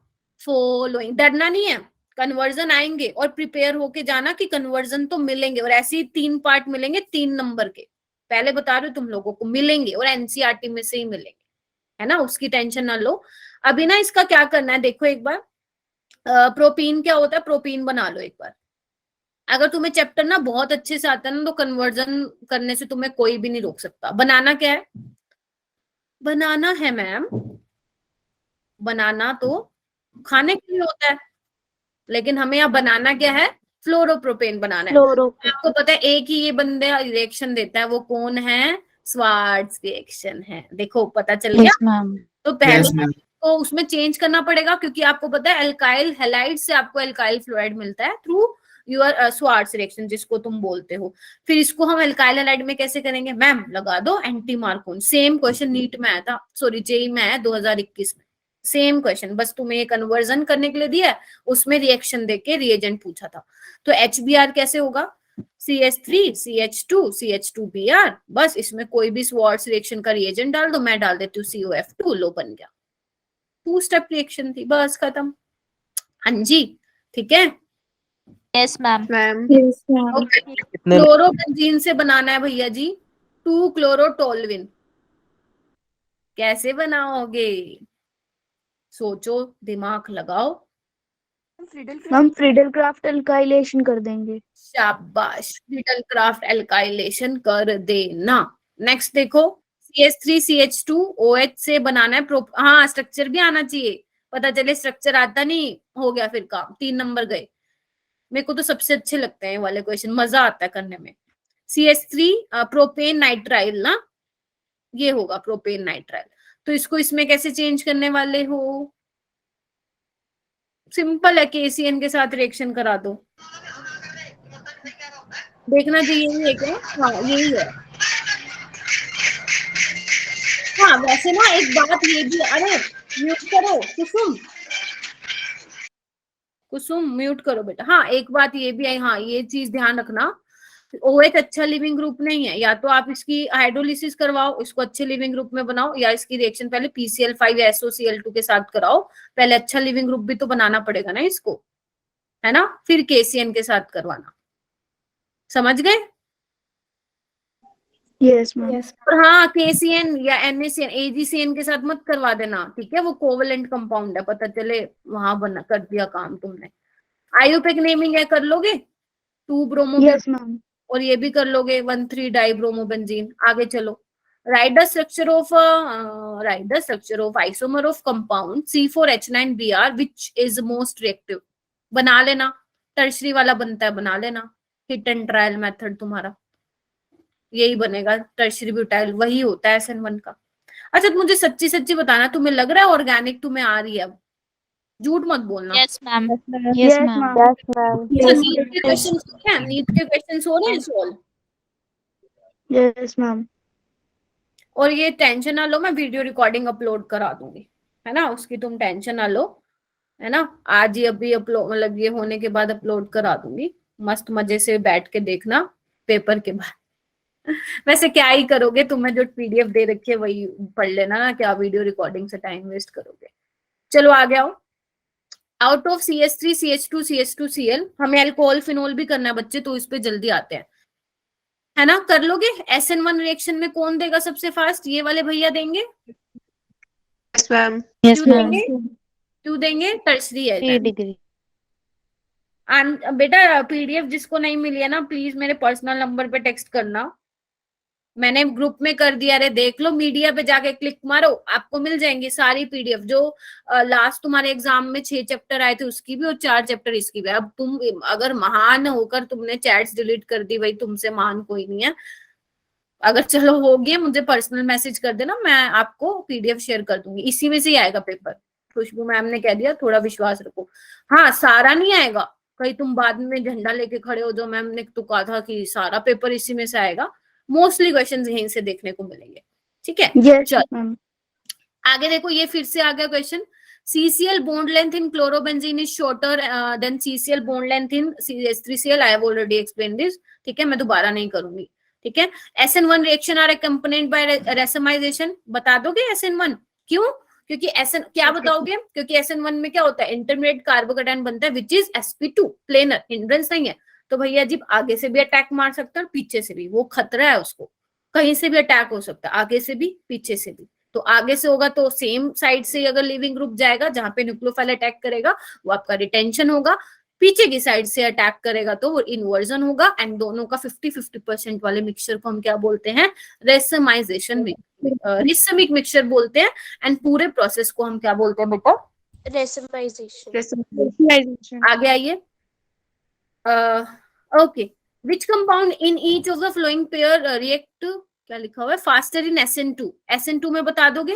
following, डरना नहीं है, कन्वर्जन आएंगे और प्रिपेयर होके जाना कि कन्वर्जन तो मिलेंगे, और ऐसे ही 3 पार्ट मिलेंगे 3 नंबर के, पहले बता रहे हो तुम लोगों को मिलेंगे, और एनसीईआरटी में से ही मिलेंगे, है ना, उसकी टेंशन ना लो। अभी ना इसका क्या करना है देखो एक बार, प्रोपीन क्या होता है, प्रोपीन बना लो एक बार। अगर तुम्हें चैप्टर ना बहुत अच्छे से आता है ना, तो कन्वर्जन करने से तुम्हें कोई भी नहीं रोक सकता। बनाना क्या है, बनाना है मैम, बनाना तो खाने के लिए होता है, लेकिन हमें यहाँ बनाना क्या है, फ्लोरोप्रोपेन बनाना है। आपको पता है एक ही ये बंदे रिएक्शन देता है, वो कौन है, स्वार्ट्ज रिएक्शन है। देखो पता चल गया। मैम। तो पहले Yes, ma'am. तो उसमें चेंज करना पड़ेगा, क्योंकि आपको पता है अल्काइल हैलाइड से आपको अल्काइल फ्लोराइड मिलता है थ्रू योर स्वार्ट्ज रिएक्शन, जिसको तुम बोलते हो। फिर इसको हम अल्काइल हैलाइड में कैसे करेंगे मैम, लगा दो एंटी मार्कोन। सेम क्वेश्चन नीट में आया था, सॉरी जेई में आया 2021 में, सेम क्वेश्चन, बस तुम्हें ये कन्वर्जन करने के लिए दिया है, उसमें रिएक्शन देके रिएजेंट पूछा था। तो HBr कैसे होगा, CH3 CH2 CH2Br, बस इसमें कोई भी स्वार्ट्ज रिएक्शन का रिएजेंट डाल दो, मैं डाल देती हूँ COF2, लो बन गया। 2 स्टेप रिएक्शन थी, बस खत्म। हाँ जी, ठीक है। Yes ma'am. Yes, ma'am. Okay, कितने क्लोरोबेंजीन से बनाना है भैया जी 2 क्लोरोटोल्विन। कैसे बनाओगे, सोचो, दिमाग लगाओ। हम फ्रीडल क्राफ्ट अल्काइलेशन कर देंगे। शाबाश, फ्रीडल क्राफ्ट एल्काइलेशन कर देना। नेक्स्ट देखो, CH3 CH2 OH से बनाना है हाँ स्ट्रक्चर भी आना चाहिए, पता चले स्ट्रक्चर आता नहीं, हो गया फिर काम, 3 नंबर गए। मेरे को तो सबसे अच्छे लगते हैं वाले क्वेश्चन, मजा आता है करने में। CH3 प्रोपेन नाइट्राइल ना, ये होगा प्रोपेन नाइट्राइल। तो इसको इसमें कैसे चेंज करने वाले हो, सिंपल है, KCN के साथ रिएक्शन करा दो। देखना चाहिए यही है क्या, हाँ यही है। हाँ वैसे ना एक बात ये भी, अरे म्यूट करो कुसुम, कुसुम म्यूट करो बेटा। हाँ एक बात ये भी है, हाँ ये चीज ध्यान रखना, OH अच्छा लिविंग ग्रुप नहीं है, या तो आप इसकी हाइड्रोलिसिस करवाओ, इसको अच्छे लिविंग ग्रुप में बनाओ, या इसकी रिएक्शन पहले PCl5 या SOCl2 के साथ कराओ। पहले अच्छा लिविंग ग्रुप भी तो बनाना पड़ेगा ना इसको, है ना, फिर KCN के साथ करवाना। समझ गए? Yes ma'am. Yes. और हाँ KCN या NaCN AgCN के साथ मत करवा देना, ठीक है, वो कोवेलेंट कंपाउंड है, पता चले वहां बना कर दिया काम तुमने। आयुपेक नेमिंग है, कर लोगे 2 ब्रोमो, यस मैम। और ये भी कर लोगे 1,3 डाइब्रोमोबेंजीन। आगे चलो, write the structure of isomer of compound C4H9Br which is most reactive, बना लेना, टर्शरी वाला बनता है, बना लेना। हिट एंड ट्रायल मेथड तुम्हारा यही बनेगा, टर्शरी ब्यूटाइल वही होता है SN1 का। अच्छा मुझे सच्ची सच्ची बताना, तुम्हें लग रहा है ऑर्गेनिक तुम्हें आ रही है अब, झूठ मत बोलना। Yes ma'am. Yes ma'am. अच्छा नीट के क्वेश्चन क्या, नीट के क्वेश्चन हो रहे हैं सॉल्व? Yes ma'am. और ये टेंशन ना लो, मैं वीडियो रिकॉर्डिंग अपलोड करा दूंगी, है ना, उसकी तुम टेंशन ना लो, है ना। आज ही अभी अपलोड, मतलब ये होने के बाद अपलोड करा दूंगी, मस्त मजे से बैठ के देखना पेपर के बाद। वैसे क्या ही करोगे, तुम्हें जो PDF दे रखी है वही पढ़ लेना ना, क्या वीडियो रिकॉर्डिंग से टाइम वेस्ट करोगे। चलो आ गया, out of CH3 CH2 CH2Cl हमें अल्कोहल फिनोल भी करना है बच्चे, तो इस पे जल्दी आते हैं, है ना, कर लोगे। SN1 रिएक्शन में कौन देगा सबसे फास्ट, ये वाले भैया देंगे, यस मैम। यस क्यों मैम। देंगे, क्यों देंगे, टर्शरी है 3 डिग्री। बेटा PDF जिसको नहीं मिली है ना, प्लीज मेरे पर्सनल नंबर पे टेक्स्ट करना, मैंने ग्रुप में कर दिया, अरे देख लो, मीडिया पे जाके क्लिक मारो, आपको मिल जाएंगी सारी PDF। जो लास्ट तुम्हारे एग्जाम में 6 चैप्टर आए थे उसकी भी, और 4 चैप्टर इसकी भी। अब तुम अगर महान होकर तुमने चैट्स डिलीट कर दी, भाई तुमसे महान कोई नहीं है। अगर चलो हो गया, मुझे पर्सनल मैसेज कर देना, मैं आपको PDF शेयर कर दूंगी, इसी में से ही आएगा पेपर। खुशबू मैम ने कह दिया, थोड़ा विश्वास रखो। हाँ सारा नहीं आएगा, कहीं तुम बाद में झंडा लेके खड़े हो, जो मैम ने तो कहा था कि सारा पेपर इसी में से आएगा। मोस्टली क्वेश्चंस यहीं से देखने को मिलेंगे, ठीक है। यस चल मैम। आगे देखो, ये फिर से आ गया question, CCl bond length in chlorobenzene is shorter than CCl bond length in CH3Cl। I have already explained this, ठीक है, मैं दोबारा नहीं करूंगी, ठीक है। SN1 reaction are accompanied by racemization, बता दोगे SN1 क्यों? क्योंकि SN क्या बताओगे, क्योंकि SN1 में क्या होता है, इंटरमीडिएट कार्बोकेटायन बनता है which is sp2 planar, hindrance नहीं है। तो भैया जी आगे से भी अटैक मार सकता है और पीछे से भी, वो खतरा है उसको, कहीं से भी अटैक हो सकता है, आगे से भी पीछे से भी। तो आगे से होगा तो सेम साइड से अगर लिविंग ग्रुप जाएगा जहां पे न्यूक्लियोफाइल अटैक करेगा वो आपका रिटेंशन होगा, पीछे की साइड से अटैक करेगा तो वो इन्वर्जन होगा। एंड दोनों का 50-50% वाले मिक्सचर को हम क्या बोलते हैं, रेसमाइजेशन, रिसमिक मिक्सचर बोलते हैं। एंड पूरे प्रोसेस को हम क्या बोलते हैं बेटा, रेसमाइजेशन। आगे आइए। Okay, which compound in each of the flowing pair react, क्या लिखा हुआ है, फास्टर इन SN2। SN2 में बता दोगे,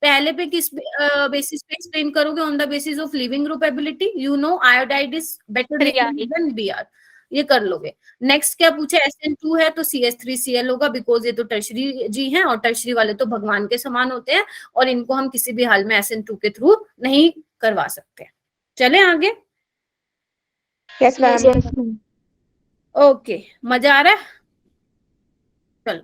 पहले पे किस बेसिस पे एक्सप्लेन करोगे, on the basis of leaving group ability, you know iodide is better than Br, ये कर लोगे। नेक्स्ट क्या पूछा, SN2 है तो CH3Cl होगा, बिकॉज ये तो टर्शरी जी हैं और टर्शरी वाले तो भगवान के समान होते हैं और इनको हम किसी भी हाल में SN2 के थ्रू नहीं करवा सकते। चले आगे। Yes ma'am. ओके, मजा आ रहा है, चलो।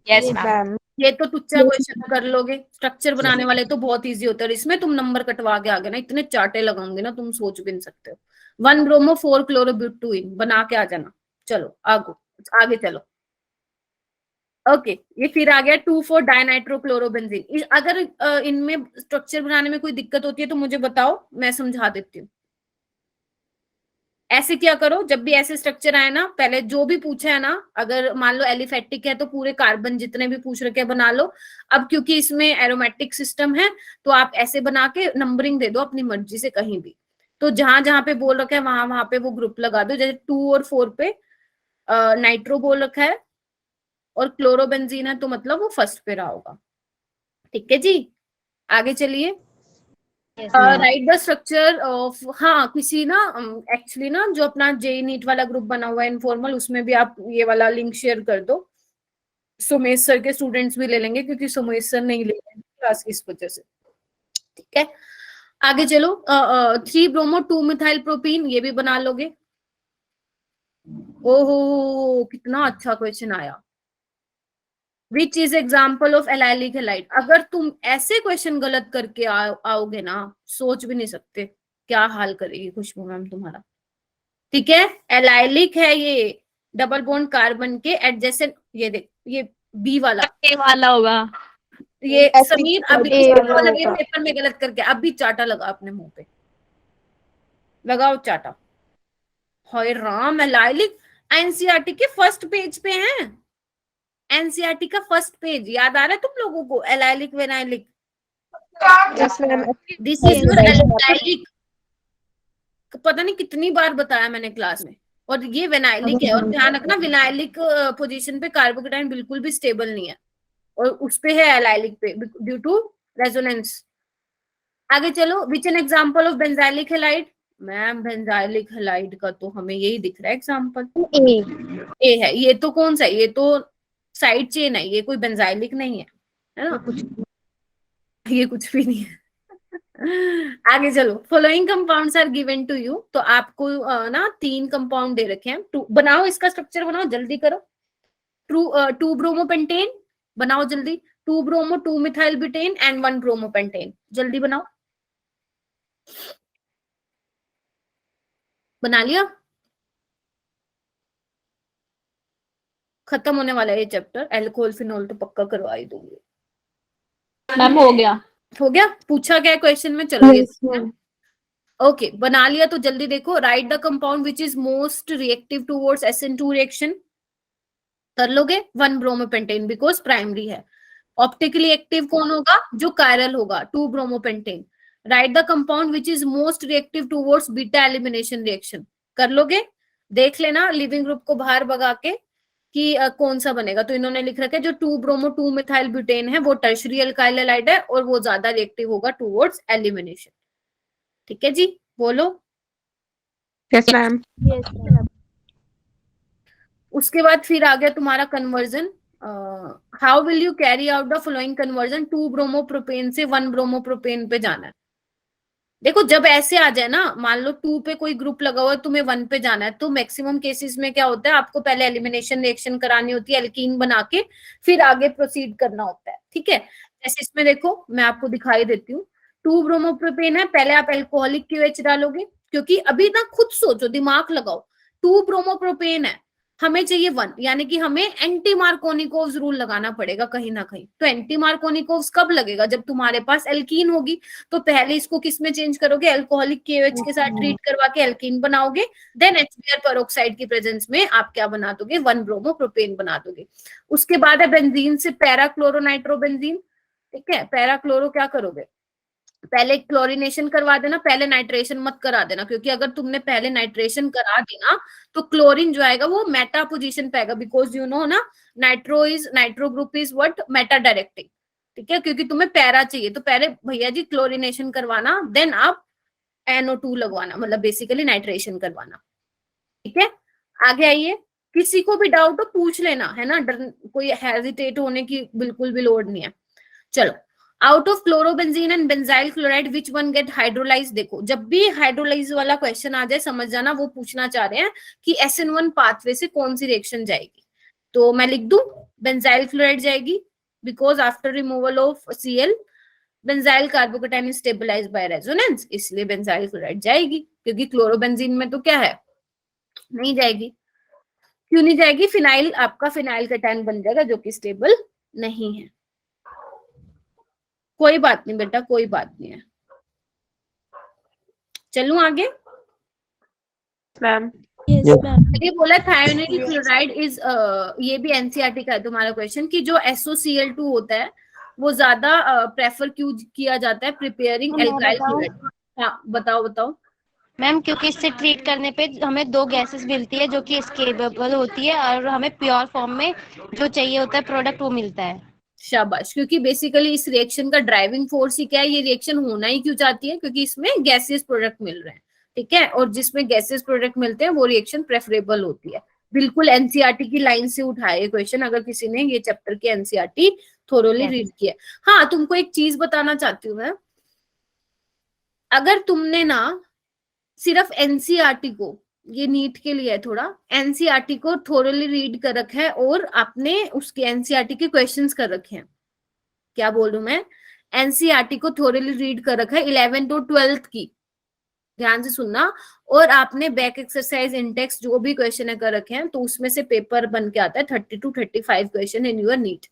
Yes ma'am. ये तो टुच्चा क्वेश्चन कर लोगे, स्ट्रक्चर बनाने वाले तो बहुत इजी होता है, इसमें तुम नंबर कटवा के आगे ना इतने चाटे लगाओगे ना तुम सोच भी नहीं सकते हो। 1 ब्रोमो 4 क्लोरोब्यूटेन बना के आ जाना। चलो आगे चलो। ओके, ये फिर आ गया 2,4 डायनाइट्रोक्लोरोबेंजीन। अगर इनमें स्ट्रक्चर बनाने में कोई दिक्कत होती है तो मुझे बताओ, मैं समझा देती हूँ। ऐसे क्या करो, जब भी ऐसे स्ट्रक्चर आए ना, पहले जो भी पूछा है ना, अगर मान लो एलिफेटिक है तो पूरे कार्बन जितने भी पूछ रखे बना लो। अब क्योंकि इसमें एरोमेटिक सिस्टम है तो आप ऐसे बना के नंबरिंग दे दो अपनी मर्जी से कहीं भी, तो जहां जहां पे बोल रखा है वहां वहां पे वो ग्रुप लगा दो। जैसे 2 और 4 पे नाइट्रो बोल रखा है और क्लोरोबेंजीन है तो मतलब वो फर्स्ट पे रहा होगा। ठीक है जी, आगे चलिए। राइट द स्ट्रक्चर ऑफ, हाँ किसी ना एक्चुअली ना जो अपना JEE नीट वाला ग्रुप बना हुआ है इनफॉर्मल, उसमें भी आप ये वाला लिंक शेयर कर दो, सुमेश सर के स्टूडेंट्स भी ले लेंगे क्योंकि सुमेश सर नहीं ले रहे क्लास इस वजह से। ठीक है, आगे चलो। 3 ब्रोमो 2 मिथाइल प्रोपीन, ये भी बना लोगे। ओहो कितना अच्छा क्वेश्चन आया। Which is example of allylic halide. अगर तुम ऐसे क्वेश्चन गलत करके आओगे ना, सोच भी नहीं सकते क्या हाल करेगी खुशबू मैम तुम्हारा। ठीक है, एलाइलिक है ये, डबल बॉन्ड कार्बन के एडजेसेंट, ये देख ये बी वाला ए वाला होगा। ये समीर अभी मतलब ये पेपर में गलत करके अभी चाटा लगा अपने मुंह पे, लगाओ चाटा। हाय राम, एलाइलिक एनसीईआरटी के फर्स्ट पेज पे है, एनसीईआरटी का फर्स्ट पेज याद आ रहा है तुम लोगों को, allylic vinylic, this is your allylic. पता नहीं कितनी बार बताया मैंने क्लास में, और ये वेनाइलिक है। और ध्यान रखना विनाइलिक पोजीशन पे कार्बोकेटाइन बिल्कुल भी स्टेबल नहीं है और उस पे है एलाइलिक पे ड्यू टू रेजोनेंस। आगे चलो, which an example of benzylic halide. Ma'am benzylic halide का तो हमें यही दिख रहा है एग्जांपल, ए है। ये तो कौन सा है, ये तो साइड चेन है, ये कोई बेंजाइलिक नहीं है, है ना, ये कुछ भी नहीं है। आगे चलो, following compounds are given to you. तो आपको ना 3 कंपाउंड दे रखे हैं, बनाओ इसका स्ट्रक्चर, बनाओ जल्दी करो। 2 ब्रोमोपेंटेन बनाओ जल्दी, 2 bromo 2 methyl butane and 1 bromopentane, जल्दी बनाओ। बना लिया, खत्म होने वाला है ये चैप्टर। एल्कोहल फिनोल तो पक्का करवा ही दूंगी। मैम हो गया, हो गया, पूछा गया क्वेश्चन में, चलो ये ओके बना लिया तो जल्दी देखो। Right the compound which is most reactive towards SN2 reaction, कर लोगे। 1 ब्रोमोपेंटेन बिकॉज प्राइमरी है। ऑप्टिकली एक्टिव कौन होगा, जो कायरल होगा, 2 bromopentane. Right the compound which is most reactive towards beta elimination reaction, कर लोगे। देख लेना लिविंग ग्रुप को बाहर भगा के कि कौन सा बनेगा। तो इन्होंने लिख रखा है जो 2 ब्रोमो 2 मिथाइल ब्यूटेन है वो टर्शरी अल्काइल हैलाइड है और वो ज्यादा रिएक्टिव होगा टुवर्ड्स एलिमिनेशन। ठीक है जी, बोलो। Yes ma'am. उसके बाद फिर आ गया तुम्हारा conversion. How will you carry out the following conversion, 2 bromopropane से 1 ब्रोमोप्रोपेन पे जाना है। देखो जब ऐसे आ जाए ना, मान लो 2 पे कोई ग्रुप लगा हुआ है, तुम्हें 1 पे जाना है, तो मैक्सिमम केसेस में क्या होता है, आपको पहले एलिमिनेशन रिएक्शन करानी होती है, एल्कीन बना के फिर आगे प्रोसीड करना होता है। ठीक है, जैसे इसमें देखो मैं आपको दिखाई देती हूँ, 2 ब्रोमोप्रोपेन है, पहले आप एल्कोहलिक QH डालोगे, क्योंकि अभी ना खुद सोचो, दिमाग लगाओ, 2 ब्रोमोप्रोपेन है, हमें चाहिए 1, यानी कि हमें एंटी मार्कोनिकोव्स रूल लगाना पड़ेगा कहीं ना कहीं। तो एंटी मार्कोनिकोव्स कब लगेगा? जब तुम्हारे पास एल्कीन होगी। तो पहले इसको किस में चेंज करोगे? एल्कोहलिक KOH के साथ ट्रीट करवा के एल्कीन बनाओगे, देन HBr पेरोक्साइड की प्रेजेंस में आप क्या बना दोगे? 1 ब्रोमोप्रोपेन बना दोगे। उसके बाद है बेंजीन से पैराक्लोरोनाइट्रोबेंजीन। ठीक है, पैराक्लोरो क्या करोगे? पहले क्लोरीनेशन करवा देना, पहले नाइट्रेशन मत करा देना, क्योंकि अगर तुमने पहले नाइट्रेशन करा दी ना तो क्लोरीन जो आएगा वो मेटा पोजीशन पे आएगा, बिकॉज यू नो ना nitro group is what? Meta directing. ठीक है, क्योंकि तुम्हें पैरा चाहिए, तो पहले भैया जी क्लोरीनेशन करवाना, देन आप NO2 लगवाना, मतलब बेसिकली नाइट्रेशन करवाना। ठीक है, आगे आइए। किसी को भी डाउट हो पूछ लेना, है ना, कोई हेजिटेट होने की बिल्कुल भी लोड नहीं है। चलो, out of chlorobenzene and benzyl chloride which one get hydrolyse? देखो, जब भी हाइड्रोलाइज वाला क्वेश्चन आ जाए समझ जाना वो पूछना चाह रहे हैं कि SN1 पाथवे से कौन सी रिएक्शन जाएगी। तो मैं लिख दूं बेंजाइल क्लोराइड जाएगी, because after removal of Cl benzyl carbocation is stabilized by resonance, इसलिए बेंजाइल क्लोराइड जाएगी, क्योंकि क्लोरोबेंजीन में तो क्या है? नहीं जाएगी। क्यों नहीं जाएगी? फिनाइल, आपका फिनाइल कैटायन बन जाएगा जो कि स्टेबल नहीं है। कोई बात नहीं बेटा, कोई बात नहीं है। चलूं आगे? Ma'am yes ma'am. ये बोला थायोनाइल क्लोराइड इज, ये भी NCERT का है तुम्हारा क्वेश्चन, कि जो SOCl2 होता है वो ज्यादा प्रेफर क्यों किया जाता है प्रिपेयरिंग एल्काइल क्लोराइड? हाँ बताओ बताओ। मैम क्योंकि इससे ट्रीट करने पे हमें 2 गैसेस मिलती है जो कि स्केलेबल होती है और हमें प्योर फॉर्म में जो चाहिए होता है प्रोडक्ट वो मिलता है। शाबाश, क्योंकि बेसिकली इस रिएक्शन का ड्राइविंग फोर्स ही क्या है? ये रिएक्शन होना ही क्यों चाहती है? क्योंकि इसमें गैसेस प्रोडक्ट मिल रहे हैं। ठीक है, और जिसमें गैसेस प्रोडक्ट मिलते हैं वो रिएक्शन प्रेफरेबल होती है। बिल्कुल NCERT की लाइन से उठाए ये क्वेश्चन, अगर किसी ने ये चैप्टर की NCERT थोरोली रीड किया। हाँ, तुमको एक चीज बताना चाहती हूँ मैं, अगर तुमने ना सिर्फ NCERT को, ये नीट के लिए है थोड़ा, NCERT को थोरोली रीड कर रखा है और आपने उसके NCERT के क्वेश्चंस कर रखे हैं, क्या बोलूं मैं, NCERT को थोरोली रीड कर रखा है 11th और 12th की, ध्यान से सुनना, और आपने बैक एक्सरसाइज इंडेक्स जो भी क्वेश्चन है कर रखे हैं, तो उसमें से पेपर बन के आता है 30 to 35 question in your NEET.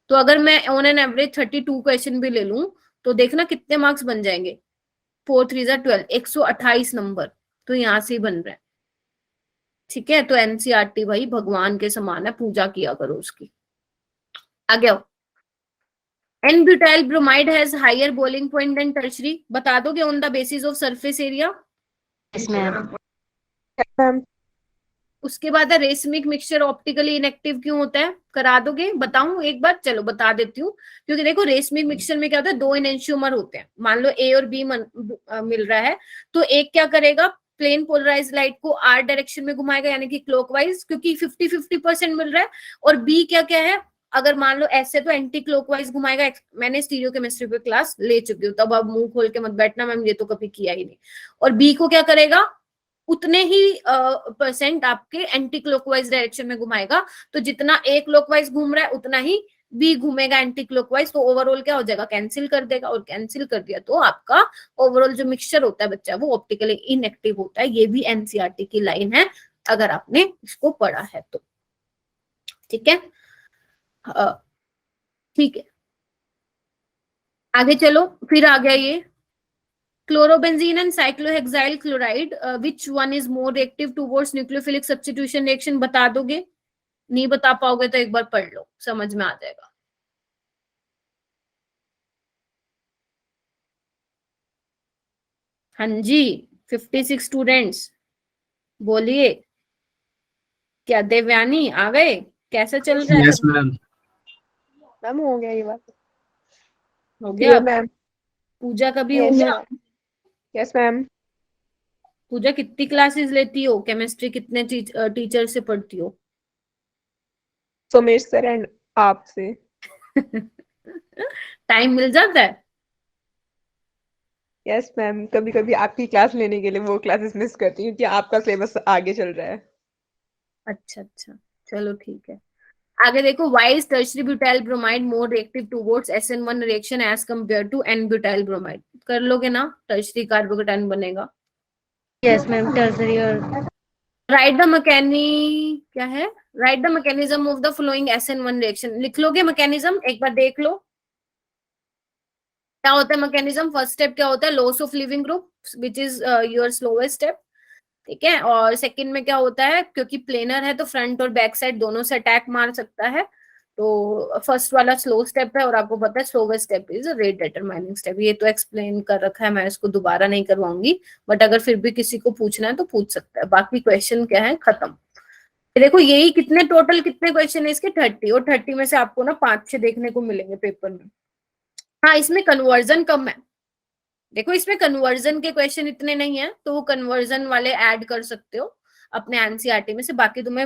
तो अगर मैं ऑन एन एवरेज 32 क्वेश्चन भी ले लूं तो देखना कितने मार्क्स बन जाएंगे, 4 3 12, 128 नंबर तो यहां से ही बन रहा है। ठीक है, तो NCERT भाई भगवान के समान है, पूजा किया करो उसकी। आगे आओ। N-butyl bromide has higher boiling point than tertiary, बता दोगे on the basis of surface area? Yes ma'am. Ma'am उसके बाद है रेसमिक मिक्सचर ऑप्टिकली इनएक्टिव क्यों होता है? करा दोगे? बताऊं एक बार? चलो बता देती हूँ। क्योंकि देखो रेसमिक मिक्सचर में क्या होता है, 2 एनेंशियोमर होते हैं, मान लो A और B मिल रहा है, तो एक क्या करेगा, प्लेन पोलराइज लाइट को R डायरेक्शन में घुमाएगा, यानी कि क्लॉकवाइज, क्योंकि 50-50% मिल रहा है। और B क्या क्या है, अगर मान लो ऐसे तो एंटी क्लॉकवाइज घुमाएगा। मैंने स्टीरियो केमिस्ट्री पे क्लास ले चुकी हूँ, तब अब मुंह खोल के मत बैठना मैम ये तो कभी किया ही नहीं। और B को क्या करेगा, उतने ही परसेंट आपके एंटी क्लॉकवाइज डायरेक्शन में घुमाएगा। तो जितना A क्लॉकवाइज घूम रहा है उतना ही B घूमेगा एंटी क्लॉकवाइज, तो ओवरऑल क्या हो जाएगा, कैंसिल कर देगा, और कैंसिल कर दिया तो आपका ओवरऑल जो मिक्सचर होता है बच्चा वो ऑप्टिकली इनएक्टिव होता है। ये भी NCERT की लाइन है अगर आपने इसको पढ़ा है तो। ठीक है, ठीक है, आगे चलो। फिर आ गया ये chlorobenzene and cyclohexyl chloride, which one is more reactive towards nucleophilic substitution reaction? बता दोगे? नहीं बता पाओगे तो एक बार पढ़ लो, समझ में आ जाएगा। हाँ जी, 56 स्टूडेंट्स, बोलिए। क्या देवयानी आ गए? कैसा चल रहा है? Yes ma'am. मैम हो गया ये बात। हो गया? मैम पूजा का भी हो Yes, गया? Yes ma'am. पूजा कितनी क्लासेस लेती हो? केमिस्ट्री कितने टीचर से पढ़ती हो? सुमेर सर एंड आपसे। टाइम मिल जाता है? यस मैम, कभी कभी आपकी क्लास लेने के लिए वो क्लासेस मिस करती हूँ कि आपका सिलेबस आगे चल रहा है। अच्छा अच्छा, चलो ठीक है। आगे देखो, why is tertiary butyl bromide more reactive towards SN1 reaction as compare to N butyl bromide? कर लोगे ना, टर्शरी कार्बोकेटाइन बनेगा। यस मैम, टर्सरी और राइट द मैकेनिज्म, क्या है, write the mechanism of the following SN1 reaction. लिख लोगे मैकेनिज्म, एक बार देख लो क्या होता है मैकेनिज्म। फर्स्ट स्टेप क्या होता है, loss of leaving group which is your slowest step, ठीक है। और सेकंड में क्या होता है, क्योंकि प्लेनर है तो फ्रंट और बैक साइड दोनों से अटैक मार सकता है, तो फर्स्ट वाला स्लो स्टेप है, और आपको पता है slowest step is rate determining step. ये तो एक्सप्लेन कर रखा है, मैं इसको दोबारा नहीं करवाऊंगी, बट अगर फिर भी किसी को पूछना है तो पूछ सकता है। बाकी क्वेश्चन क्या है, खत्म। देखो यही कितने टोटल कितने क्वेश्चन है इसके, 30, और 30 में से आपको ना 5-6 देखने को मिलेंगे पेपर में। हाँ, इसमें कन्वर्जन कम है, देखो इसमें कन्वर्जन के क्वेश्चन इतने नहीं है, तो वो कन्वर्जन वाले ऐड कर सकते हो अपने एनसीईआरटी में से। बाकी तुम्हें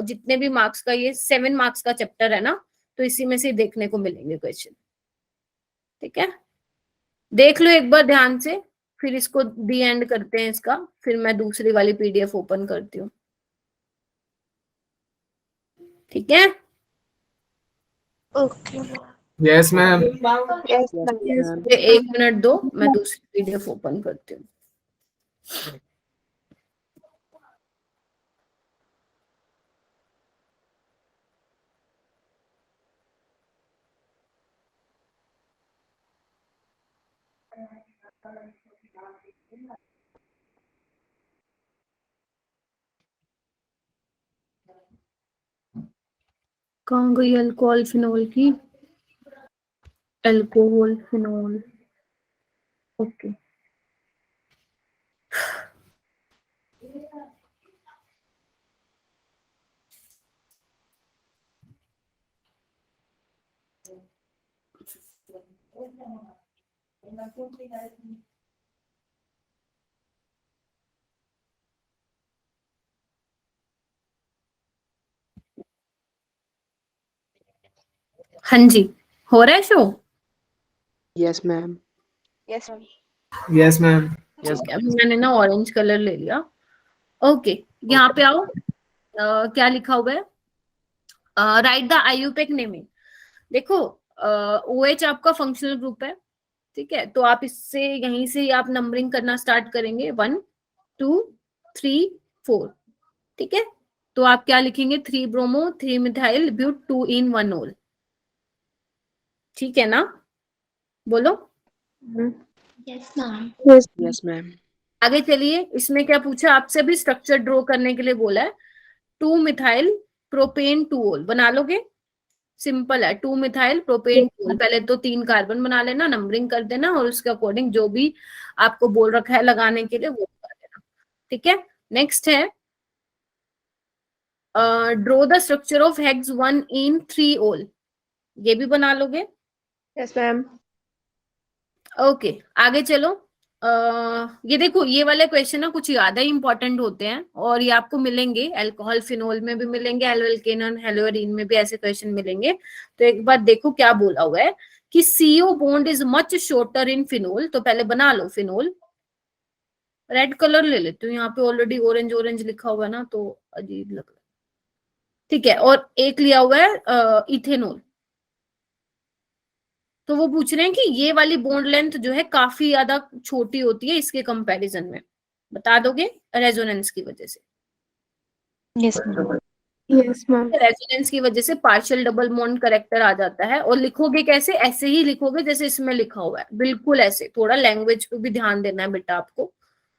जितने भी मार्क्स का, ये 7 मार्क्स का चैप्टर है ना, तो इसी में से देखने को मिलेंगे क्वेश्चन, ठीक है। देख लो एक बार ध्यान से, फिर इसको दी एंड करते हैं इसका, फिर मैं दूसरी वाली PDF ओपन करती हूँ, ठीक है। Okay yes ma'am. Yes ma'am. 1 minute दो, मैं दूसरी PDF ओपन करती हूँ। कहाँ गई अल्कोहल फिनोल की, अल्कोहल फिनोल, ओके। हाँ जी, हो रहा है show? Yes ma'am. Yes ma'am. Yes ma'am. ठीक है, मैंने ना ऑरेंज कलर ले लिया। ओके, यहाँ पे आओ। क्या लिखा हुआ है, राइट द आईयूपैक नेमिंग। देखो OH आपका फंक्शनल ग्रुप है, ठीक है, तो आप इससे यहीं से आप नंबरिंग करना स्टार्ट करेंगे, 1 2 3 4, ठीक है। तो आप क्या लिखेंगे, 3 ब्रोमो 3 मिथाइल ब्यूट 2 इन 1 ओल, ठीक है ना, बोलो। Yes ma'am. Yes ma'am. आगे चलिए, इसमें क्या पूछा आपसे, भी स्ट्रक्चर ड्रॉ करने के लिए बोला है। 2 मिथाइल प्रोपेन 2 ओल बना लोगे, सिंपल है। 2 मिथाइल प्रोपेन 2 ओल, पहले तो 3 कार्बन बना लेना, नंबरिंग कर देना, और उसके अकॉर्डिंग जो भी आपको बोल रखा है लगाने के लिए वो कर देना, ठीक है। नेक्स्ट है, draw the structure of hex 1 इन 3 ओल, ये भी बना लोगे। Yes ma'am. ओके, आगे चलो। ये देखो, ये वाले क्वेश्चन ना कुछ ज्यादा ही इंपॉर्टेंट होते हैं, और ये आपको मिलेंगे अल्कोहल फिनोल में भी मिलेंगे, एल्केन और हेलोरीन में भी ऐसे क्वेश्चन मिलेंगे। तो एक बार देखो क्या बोला हुआ है कि CO bond is much shorter in phenol, तो पहले बना लो फिनोल। रेड कलर ले लेती हूँ, यहाँ पे ऑलरेडी ऑरेंज ऑरेंज लिखा हुआ है ना, तो अजीब लग रहा है, ठीक है। और एक लिया हुआ है इथेनॉल, तो वो पूछ रहे हैं कि ये वाली बॉन्ड लेंथ जो है काफी ज्यादा छोटी होती है इसके कंपैरिजन में, बता दोगे? रेजोनेंस की वजह से। Yes ma'am. Yes ma'am. Resonance की वजह से पार्शियल डबल बॉन्ड करेक्टर आ जाता है, और लिखोगे कैसे, ऐसे ही लिखोगे जैसे इसमें लिखा हुआ है, बिल्कुल ऐसे। थोड़ा लैंग्वेज पे भी ध्यान देना है बेटा आपको,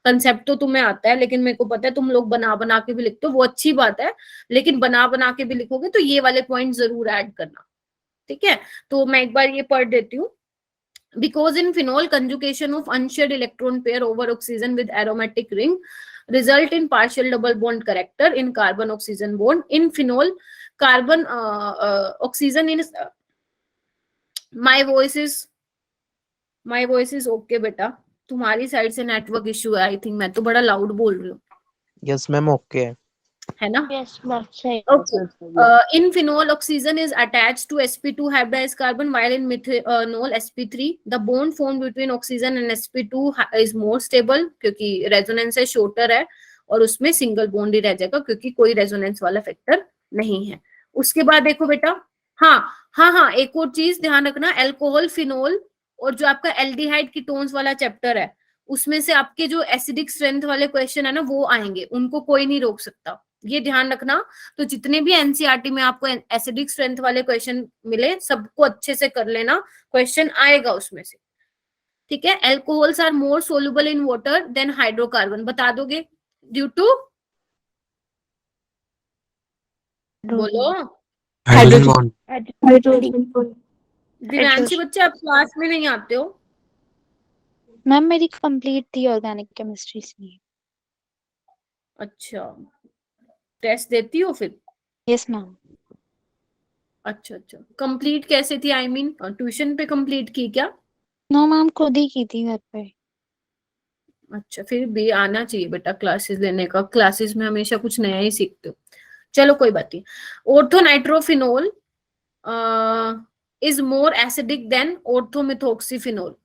कंसेप्ट तो तुम्हें आता है, लेकिन मेरे को पता है तुम लोग बना बना के भी लिखते हो, वो अच्छी बात है, लेकिन बना बना के भी लिखोगे तो ये वाले पॉइंट जरूर ऐड करना, ठीक है। तो मैं एक बार ये पढ़ देती हूँ। Because in phenol, conjugation of unshared electron pair over oxygen with aromatic ring result in partial double bond character in carbon oxygen bond. In phenol, carbon oxygen is my voice is okay बेटा, तुम्हारी साइड से नेटवर्क इशू है आई थिंक, मैं तो बड़ा लाउड बोल रही हूँ। Yes ma'am. ओके है ना? यस मैम, सही। Okay. In phenol, oxygen is attached to sp2 hybridized carbon, while in methanol sp3. The bond formed between oxygen and sp2 is more stable, क्योंकि रेजोनेंस है, शॉर्टर है, और उसमें सिंगल बॉन्ड ही रह जाएगा क्योंकि कोई रेजोनेंस वाला फैक्टर नहीं है। उसके बाद देखो बेटा, हाँ हाँ हाँ, एक और चीज ध्यान रखना, अल्कोहल, फिनोल और जो आपका एल्डिहाइड कीटोन्स वाला चैप्टर है, उसमें से आपके जो एसिडिक स्ट्रेंथ वाले क्वेश्चन है ना वो आएंगे, उनको कोई नहीं रोक सकता, ये ध्यान रखना। तो जितने भी एनसीईआरटी में आपको एसिडिक स्ट्रेंथ वाले क्वेश्चन मिले, सबको अच्छे से कर लेना, क्वेश्चन आएगा उसमें से, ठीक है। Alcohols are more soluble in water than hydrocarbon, बता दोगे? ड्यू टू, बोलो। Hydrogen bond. हाइड्रोजन। दिव्यांशी बच्चे आप क्लास में नहीं आते हो? मैम मेरी कंप्लीट थी ऑर्गेनिक केमिस्ट्री से। अच्छा, टेस्ट देती हो फिर? Yes ma'am. अच्छा अच्छा, कंप्लीट कैसे थी? आई मीन ट्यूशन पे कंप्लीट की क्या? नो मैम, खुद ही की थी घर पे। अच्छा, फिर भी आना चाहिए बेटा क्लासेस लेने का, क्लासेस में हमेशा कुछ नया ही सीखते हो। चलो कोई बात नहीं। Orthonitrophenol is more acidic than orthomethoxyphenol,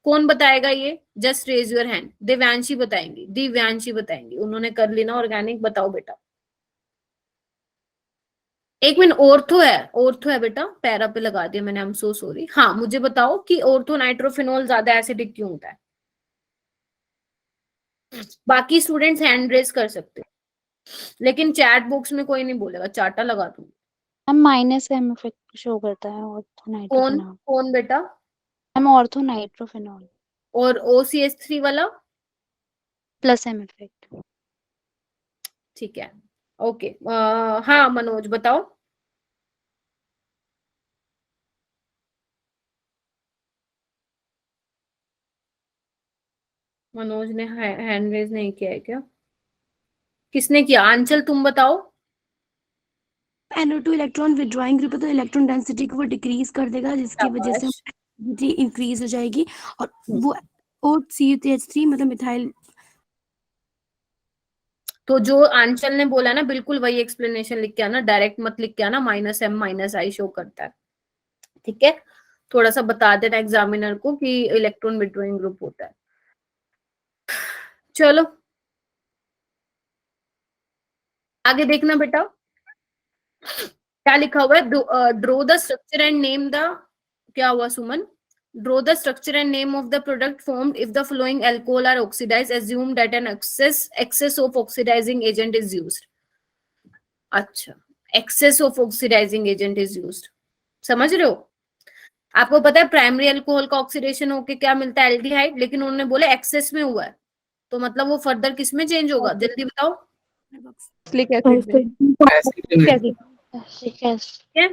कौन बताएगा ये? Just raise your hand. Divyanshi बताएंगी, दिव्यांशी बताएंगी, उन्होंने कर ली ना ऑर्गेनिक, बताओ बेटा। एक मिनट, ऑर्थो है बेटा, पैरा पे लगा दिया मैंने, आई एम सो सॉरी। हाँ मुझे बताओ कि ऑर्थोनाइट्रोफिनोल ज्यादा एसिडिक क्यों होता है? बाकी स्टूडेंट्स हैंड रेज कर सकते हैं, लेकिन चैट बॉक्स में कोई नहीं बोलेगा, चाटा लगा दूंगी। Ma'am minus M effect show करता है कौन ऑर्थोनाइट्रोफिनॉल। कौन बेटा? मैम ऑर्थोनाइट्रोफिनॉल और OCH3 वाला? Plus M effect. ठीक है, ओके। हाँ मनोज बताओ। मनोज ने हैंड रेज नहीं किया है क्या? किसने किया? आंचल तुम बताओ। NO2 इलेक्ट्रॉन विड्रॉइंग ग्रुप है, तो इलेक्ट्रॉन डेंसिटी को वो डिक्रीज कर देगा, जिसकी वजह से शाबाश। इंक्रीज हो जाएगी, और वो OCH3 मतलब मिथाइल। तो जो आंचल ने बोला ना, बिल्कुल वही एक्सप्लेनेशन लिख के आना, डायरेक्ट मत लिख के आना, -M -I शो करता है, ठीक है। थोड़ा सा बता देना एग्जामिनर को कि इलेक्ट्रॉन विड्रॉइंग ग्रुप होता है। चलो आगे देखना बेटा, क्या लिखा हुआ है? Draw the structure and name the, क्या हुआ Suman? Draw the structure and name of the product formed if the following alcohol are oxidised, assume that an excess of oxidising agent is used. अच्छा, excess of oxidising agent is used, समझ रहे हो? आपको पता है प्राइमरी अल्कोहल का ऑक्सीडेशन होके क्या मिलता है? एल्डिहाइड, लेकिन उन्होंने बोला एक्सेस में हुआ है, तो मतलब वो फर्दर किस में चेंज होगा? जल्दी बताओ। ठीक है,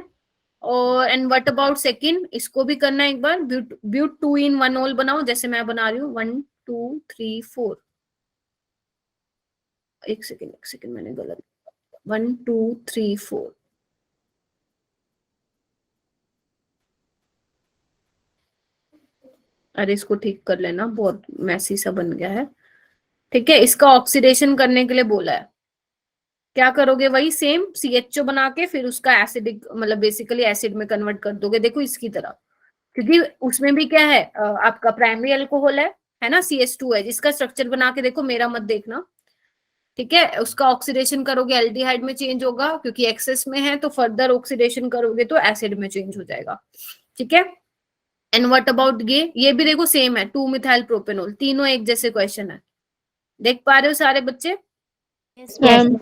और एंड व्हाट अबाउट सेकंड? इसको भी करना एक बार, ब्यूट 2 in 1 ऑल बनाओ, जैसे मैं बना रही हूँ 1 2 3 4। एक सेकंड मैंने गलत, 1 2 3 4। अरे इसको ठीक कर लेना, बहुत मैसी सा बन गया है, ठीक है। इसका ऑक्सीडेशन करने के लिए बोला है, क्या करोगे? वही सेम CHO बना के फिर उसका एसिडिक मतलब बेसिकली एसिड में कन्वर्ट कर दोगे, देखो इसकी तरह, क्योंकि उसमें भी क्या है, आपका प्राइमरी अल्कोहल है ना, CH2 है, जिसका स्ट्रक्चर बना के देखो, मेरा मत देखना, ठीक है। उसका ऑक्सीडेशन करोगे एल्डिहाइड में चेंज होगा, क्योंकि एक्सेस में है, तो फर्दर ऑक्सीडेशन करोगे तो एसिड में चेंज हो जाएगा, ठीक है। एंड व्हाट अबाउट ये भी देखो सेम है, 2 मिथाइल प्रोपेनॉल, तीनों एक जैसे क्वेश्चन है, देख पा रहे हो सारे बच्चे? Yes ma'am.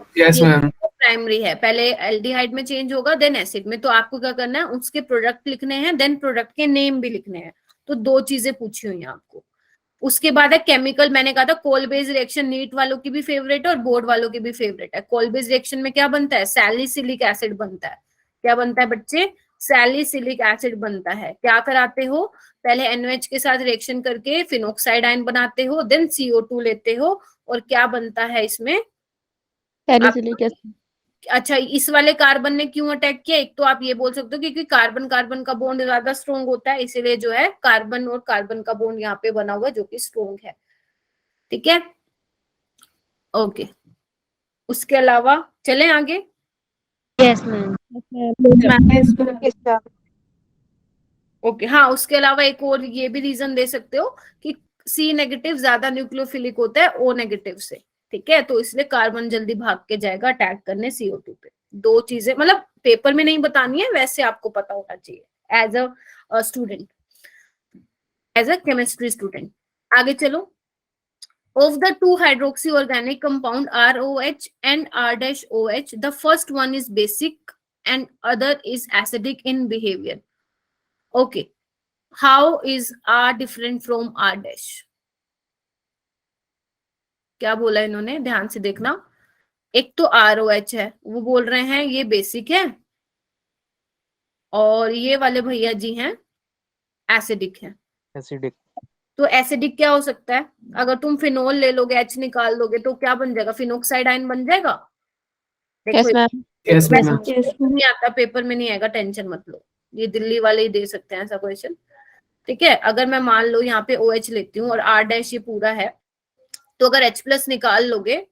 प्राइमरी है, पहले एल्डिहाइड में चेंज होगा देन एसिड में, तो आपको क्या करना है? उसके प्रोडक्ट लिखने हैं, देन प्रोडक्ट के नेम भी लिखने हैं, तो 2 चीजें पूछी हुई हैं आपको। उसके बाद है केमिकल, मैंने कहा था कोल बेस रिएक्शन नीट वालों की भी फेवरेट है और बोर्ड वालों की भी फेवरेट है। कोल बेस रिएक्शन में क्या बनता है? सैलिसिलिक एसिड बनता है। क्या बनता है बच्चे? सैलिसिलिक एसिड बनता है। क्या कराते हो? पहले NOH के साथ रिएक्शन करके फिनोक्साइड आयन बनाते हो, देन CO2 लेते हो, और क्या बनता है इसमें? अच्छा, इस वाले कार्बन ने क्यों अटैक किया? एक तो आप ये बोल सकते हो क्योंकि कार्बन कार्बन का बॉन्ड ज्यादा स्ट्रॉन्ग होता है, इसीलिए जो है कार्बन और कार्बन का बॉन्ड यहाँ पे बना हुआ है जो कि स्ट्रॉन्ग है, ठीक है, ओके। उसके अलावा चलें आगे। Yes ma'am. ओके, हाँ, उसके अलावा एक और ये भी रीजन दे सकते हो कि C नेगेटिव ज्यादा न्यूक्लियोफिलिक होता है O नेगेटिव से, ठीक है, तो इसलिए कार्बन जल्दी भाग के जाएगा अटैक करने CO2 पे, दो चीजें, मतलब पेपर में नहीं बतानी है, वैसे आपको पता होना चाहिए as a student, as a chemistry student. आगे चलो। Of the two hydroxy organic compound ROH and R-OH, the first one is basic and other is acidic in behavior. Okay, how is R different from R-? क्या बोला इन्होंने, ध्यान से देखना। एक तो ROH है, वो बोल रहे हैं ये बेसिक है, और ये वाले भैया जी हैं एसिडिक है। एसिडिक। तो एसिडिक क्या हो सकता है, अगर तुम फिनोल ले लोगे, H निकाल दोगे तो क्या बन जाएगा, फिनोक्साइड आयन बन जाएगा। Yes ma'am. Yes, वैसे ma'am. नहीं आता, पेपर में नहीं आएगा, टेंशन मत लो, ये दिल्ली वाले ही दे सकते हैं ऐसा क्वेश्चन। ठीक है, अगर मैं मान लो यहाँ पे OH लेती हूँ और R- ये पूरा है, तो अगर H+ निकाल लोगे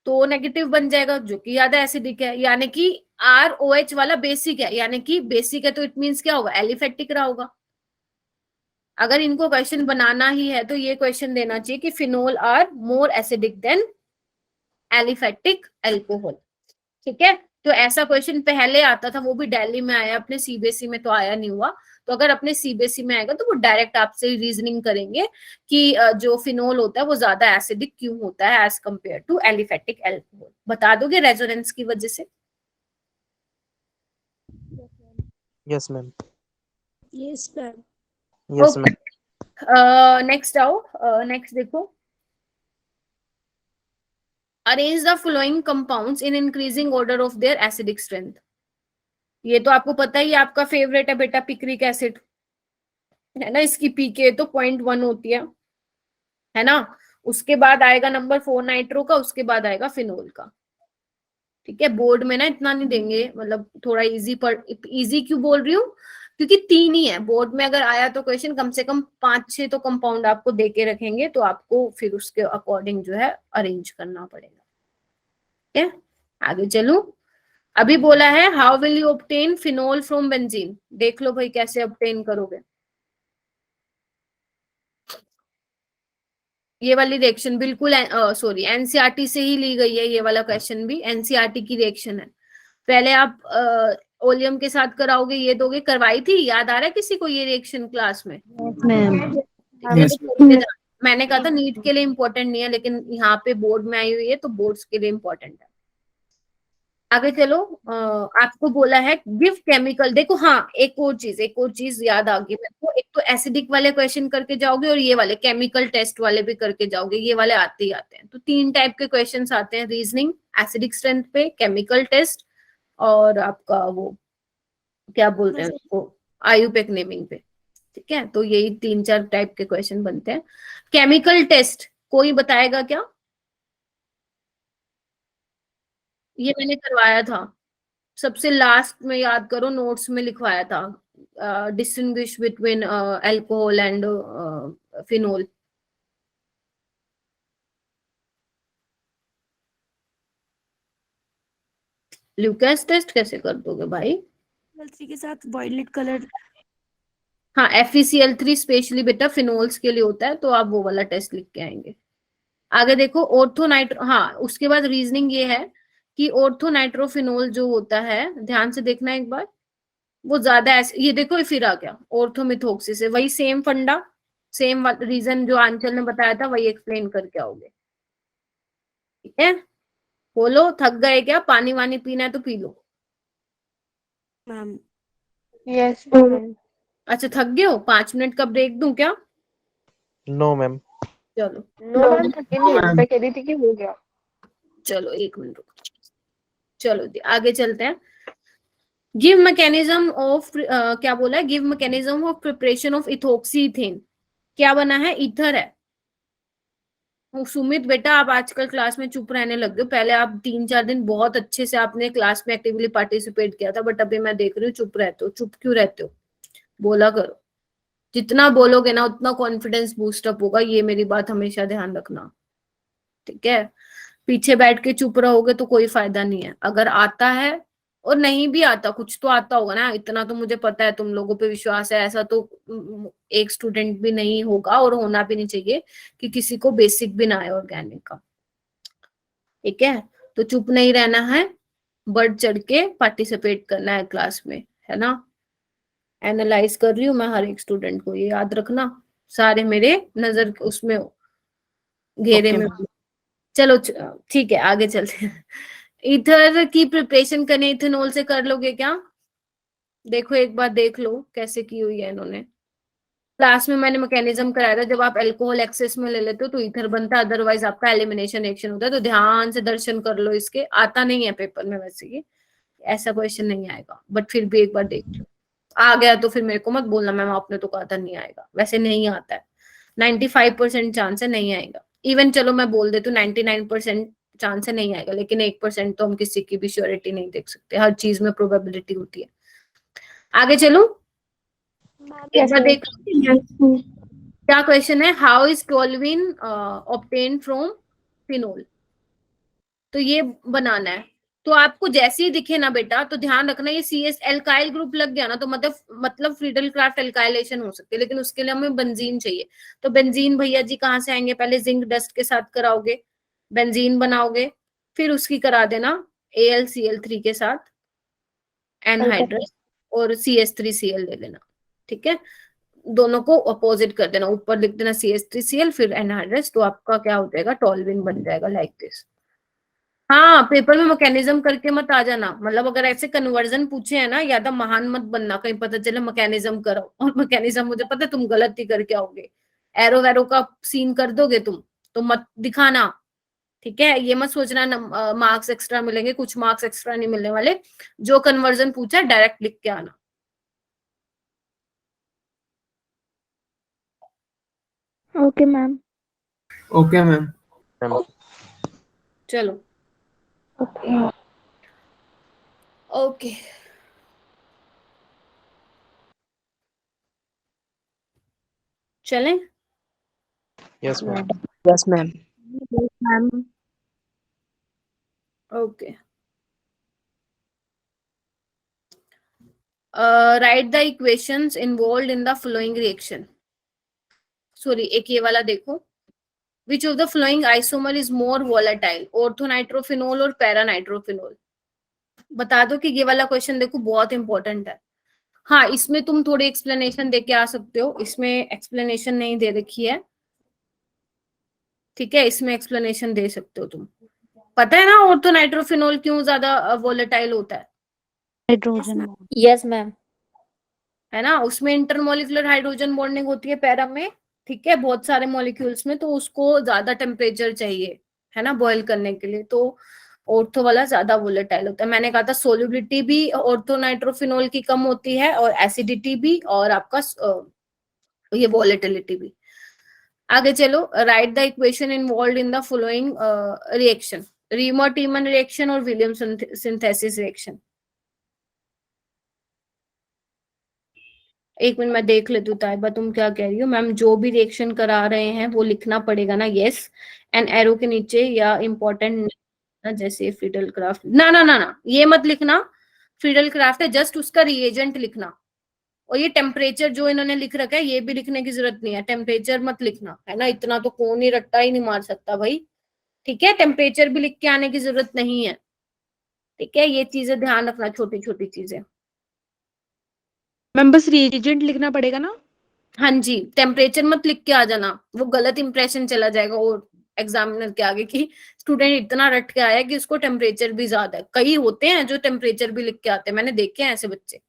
तो नेगेटिव बन जाएगा, जो कि ज्यादा एसिडिक है। यानी कि ROH वाला बेसिक है, यानी कि बेसिक है तो इट मीन्स क्या होगा, एलिफेटिक रहा होगा। अगर इनको क्वेश्चन बनाना ही है तो ये क्वेश्चन देना चाहिए कि phenol are more acidic than aliphatic alcohol. ठीक है, तो ऐसा क्वेश्चन पहले आता था, वो भी दिल्ली में आया, अपने सीबीएसई में तो आया नहीं हुआ। तो अगर अपने सीबीएसई में आएगा तो वो डायरेक्ट आपसे रीजनिंग करेंगे कि जो फिनोल होता है वो ज्यादा एसिडिक क्यों होता है as compare to aliphatic alcohol. बता दोगे रेजोनेंस की वजह से? Yes ma'am. Yes ma'am. Yes ma'am. Next आओ, नेक्स्ट देखो। Arrange the following compounds in increasing order of their acidic strength. ये तो आपको पता ही, आपका फेवरेट है बेटा पिक्रिक एसिड, है ना। इसकी पीके तो 0.1 होती है ना। उसके बाद आएगा नंबर 4 नाइट्रो का, उसके बाद आएगा फिनोल का। ठीक है, बोर्ड में ना इतना नहीं देंगे, मतलब थोड़ा इजी पर, इजी क्यों बोल रही हूँ, क्योंकि 3 ही है। बोर्ड में अगर आया तो क्वेश्चन कम से कम 5-6 तो कंपाउंड आपको दे के रखेंगे, तो आपको फिर उसके अकॉर्डिंग जो है अरेंज करना पड़ेगा। ठीक है, आगे चलूं। अभी बोला है how will you obtain phenol from benzene. देख लो भाई कैसे ऑब्टेन करोगे। ये वाली रिएक्शन बिल्कुल सॉरी एनसीईआरटी से ही ली गई है, ये वाला क्वेश्चन भी एनसीईआरटी की रिएक्शन है। पहले आप ओलियम के साथ कराओगे, ये दोगे, करवाई थी, याद आ रहा है किसी को ये रिएक्शन क्लास में? Yes, मैंने कहा था नीट के लिए इम्पोर्टेंट नहीं है, लेकिन यहाँ पे बोर्ड में आई हुई है तो बोर्ड्स के लिए इम्पोर्टेंट है। आगे चलो। आपको बोला है गिव केमिकल। देखो हाँ, एक और चीज याद आ गई मेरे को। एक तो एसिडिक वाले क्वेश्चन करके जाओगे और ये वाले केमिकल टेस्ट वाले भी करके जाओगे, ये वाले आते ही आते हैं। तो 3 टाइप के क्वेश्चंस आते हैं, रीजनिंग, एसिडिक स्ट्रेंथ पे, केमिकल टेस्ट, और आपका वो क्या बोलते हैं उसको, आयुपेक नेमिंग पे। ठीक है, तो यही 3-4 टाइप के क्वेश्चन बनते हैं। केमिकल टेस्ट कोई बताएगा क्या? ये मैंने करवाया था सबसे लास्ट में, याद करो, नोट्स में लिखवाया था, distinguish between alcohol and phenol. Lucas test कैसे कर दोगे भाई? FeCl3 के साथ वायलेट कलर। हाँ, FeCl3 स्पेशली बेटा फिनोल्स के लिए होता है, तो आप वो वाला टेस्ट लिख के आएंगे। आगे देखो ऑर्थोनाइट्रो, हाँ उसके बाद रीजनिंग ये है कि ऑर्थोनाइट्रोफिनोल जो होता है, ध्यान से देखना एक बार, वो ज्यादा ये देखो फिर आ गया ऑर्थोमिथोक्सिस है, वही सेम फंडा, सेम रीजन जो आंचल ने बताया था वही एक्सप्लेन करके आओगे। ठीक है, बोलो थक गए क्या? पानी वानी पीना है तो पी लो। Ma'am yes ma'am. अच्छा थक गए हो, 5 मिनट का ब्रेक दूं क्या? No ma'am. चलो नो मैम, थके नहीं, मैं कह रही थी कि हो गया। चलो 1 मिनट रुको। चलो आगे चलते हैं। गिव मैकेनिज्म ऑफ क्या बोला है, give mechanism of preparation of ethoxy ethane. क्या बना है? ईथर है। सुमित बेटा आप आजकल क्लास में चुप रहने लग गए, पहले आप 3-4 दिन बहुत अच्छे से आपने क्लास में एक्टिवली पार्टिसिपेट किया था, बट अभी मैं देख रही हूँ चुप रहते हो। चुप क्यों रहते हो? बोला करो, जितना बोलोगे ना उतना कॉन्फिडेंस बूस्टअप होगा, ये मेरी बात हमेशा ध्यान रखना। ठीक है, पीछे बैठ के चुप रहोगे तो कोई फायदा नहीं है। अगर आता है और नहीं भी आता, कुछ तो आता होगा ना, इतना तो मुझे पता है, तुम लोगों पे विश्वास है। ऐसा तो एक स्टूडेंट भी नहीं होगा और होना भी नहीं चाहिए कि किसी को बेसिक भी ना आए ऑर्गेनिक का। ठीक है, तो चुप नहीं रहना है, बढ़ चढ़ के पार्टिसिपेट करना है क्लास में, है ना। एनालाइज कर रही हूँ मैं हर एक स्टूडेंट को, ये याद रखना, सारे मेरे नजर उसमें घेरे Okay, में। ma'am. चलो ठीक है, आगे चलते हैं। ईथर की प्रिपरेशन करने इथेनॉल से कर लोगे क्या? देखो एक बार देख लो कैसे की हुई है इन्होंने। क्लास में मैंने मैकेनिज्म कराया था, जब आप अल्कोहल एक्सेस में ले लेते हो तो ईथर बनता है, अदरवाइज आपका एलिमिनेशन रिएक्शन होता है। तो ध्यान से दर्शन कर लो इसके, आता नहीं है पेपर में वैसे, ये ऐसा क्वेश्चन नहीं आएगा, बट फिर भी एक बार देख लो। आ गया तो फिर मेरे को मत बोलना मैम आपने तो कहा था नहीं आएगा, वैसे नहीं आता है। 95% चांस है नहीं आएगा। इवन चलो मैं बोल देती हूँ 99% चांस है नहीं आएगा, लेकिन 1% तो हम किसी की भी श्योरिटी नहीं देख सकते, हर चीज में प्रोबेबिलिटी होती है। आगे चलो, एक बार देख क्या क्वेश्चन है। How is toluene obtain from phenol? तो ये बनाना है। तो आपको जैसे ही दिखे ना बेटा, तो ध्यान रखना ये सी एस एल्काइल ग्रुप लग गया ना, तो मतलब फ्रीडल क्राफ्ट एल्काइलेशन हो सकती है, लेकिन उसके लिए हमें बेंजीन चाहिए। तो बेंजीन भैया जी कहाँ से आएंगे? पहले जिंक डस्ट के साथ कराओगे, बेंजीन बनाओगे, फिर उसकी करा देना AlCl3 के साथ एनहाइड्रस, और CH3Cl ले लेना। ठीक है, दोनों को अपोजिट कर देना, ऊपर लिख देना CH3Cl फिर एनहाइड्रस, तो आपका क्या हो जाएगा? टॉल्विन बन जाएगा लाइक दिस। हाँ, पेपर में मैकेनिज्म करके मत आ जाना, मतलब अगर ऐसे कन्वर्जन पूछे हैं ना, या तो महान मत बनना, कहीं पता चले मैकेनिज्म करो और मैकेनिज्म मुझे पता है तुम गलत ही करके आओगे, एरो वैरो का सीन कर दोगे तुम, तो मत दिखाना। ठीक है, ये मत सोचना मार्क्स एक्स्ट्रा मिलेंगे, कुछ मार्क्स एक्स्ट्रा नहीं मिलने वाले। जो कन्वर्जन पूछा है डायरेक्ट लिख के आना। Okay ma'am. Okay ma'am. Ma'am. चलो ओके, चलें? Yes, ma'am. Yes ma'am. Ma'am okay, right the equations involved in the flowing reaction. Sorry, एक ये वाला देखो। Which of the following isomer is more volatile? ऑर्थोनाइट्रोफिनोल और पैरानाइट्रोफिनोल। बता दो कि ये वाला क्वेश्चन देखो बहुत इंपॉर्टेंट है। हाँ, इसमें तुम थोड़ी एक्सप्लेनेशन दे के आ सकते हो, इसमें एक्सप्लेनेशन नहीं दे रखी है। ठीक है, इसमें एक्सप्लेनेशन दे सकते हो तुम। पता है ना ऑर्थोनाइट्रोफिनोल क्यों ज्यादा वोलेटाइल होता है? हाइड्रोजन। Yes ma'am. है ना, उसमें इंटरमोलिकुलर हाइड्रोजन बॉन्डिंग होती है पैरा में। ठीक है, बहुत सारे मॉलिक्यूल्स में, तो उसको ज्यादा टेम्परेचर चाहिए, है ना, बॉयल करने के लिए। तो ऑर्थो वाला ज्यादा वोलेटाइल होता है। मैंने कहा था सोल्युबिलिटी भी ऑर्थोनाइट्रोफिनोल की कम होती है, और एसिडिटी भी, और आपका ये वोलेटिलिटी भी। आगे चलो, write the equation involved in the following reaction. Reimer Tiemann reaction और विलियम सिंथेसिस रिएक्शन। एक मिनट मैं देख लेती हूँ ताइबा तुम क्या कह रही हो। मैम जो भी रिएक्शन करा रहे हैं वो लिखना पड़ेगा ना, यस एंड एरो के नीचे, या इम्पोर्टेंट जैसे फ्रीडल क्राफ्ट। ना ना ना ना, ये मत लिखना फ्रीडल क्राफ्ट है, जस्ट उसका रिएजेंट लिखना। और ये टेम्परेचर जो इन्होंने लिख रखा है ये भी लिखने की जरूरत नहीं है, टेम्परेचर मत लिखना, है ना, इतना तो कौन ही रट्टा ही नहीं मार सकता भाई। ठीक है, टेम्परेचर भी लिख के आने की जरूरत नहीं है। ठीक है, ये चीजें ध्यान रखना, छोटी छोटी चीजें। मैम बस रिएजेंट लिखना पड़ेगा ना? हाँ जी, टेम्परेचर मत लिख के आ जाना, वो गलत इंप्रेशन चला जाएगा और एग्जामिनर के आगे कि स्टूडेंट इतना रट के आया कि उसको टेम्परेचर भी ज्यादा है। कई होते हैं जो टेम्परेचर भी लिख के आते हैं, मैंने देखे हैं ऐसे बच्चे।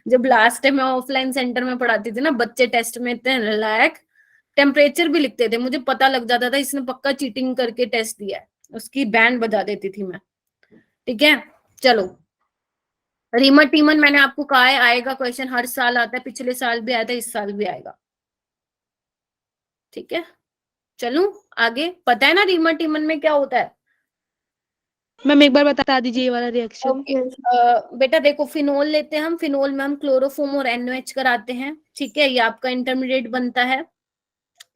जब लास्ट टाइम मैं ऑफलाइन सेंटर में पढ़ाती थी ना, बच्चे टेस्ट में इतने नालायक, टेम्परेचर भी लिखते थे, मुझे पता लग जाता था इसने पक्का चीटिंग करके टेस्ट दिया है, उसकी बैंड बजा देती थी मैं। ठीक है, चलो, रीमर टीमन मैंने आपको कहा है आएगा क्वेश्चन, हर साल आता है, पिछले साल भी आया था, इस साल भी आएगा। ठीक है, चलूं आगे। पता है ना रीमर टीमन में क्या होता है? मैम एक बार बता दीजिए ये वाला रिएक्शन। ओके, बेटा देखो, फिनोल लेते हैं हम, फिनोल में हम क्लोरोफॉर्म और NOH कराते हैं। ठीक है, ये आपका इंटरमीडिएट बनता है।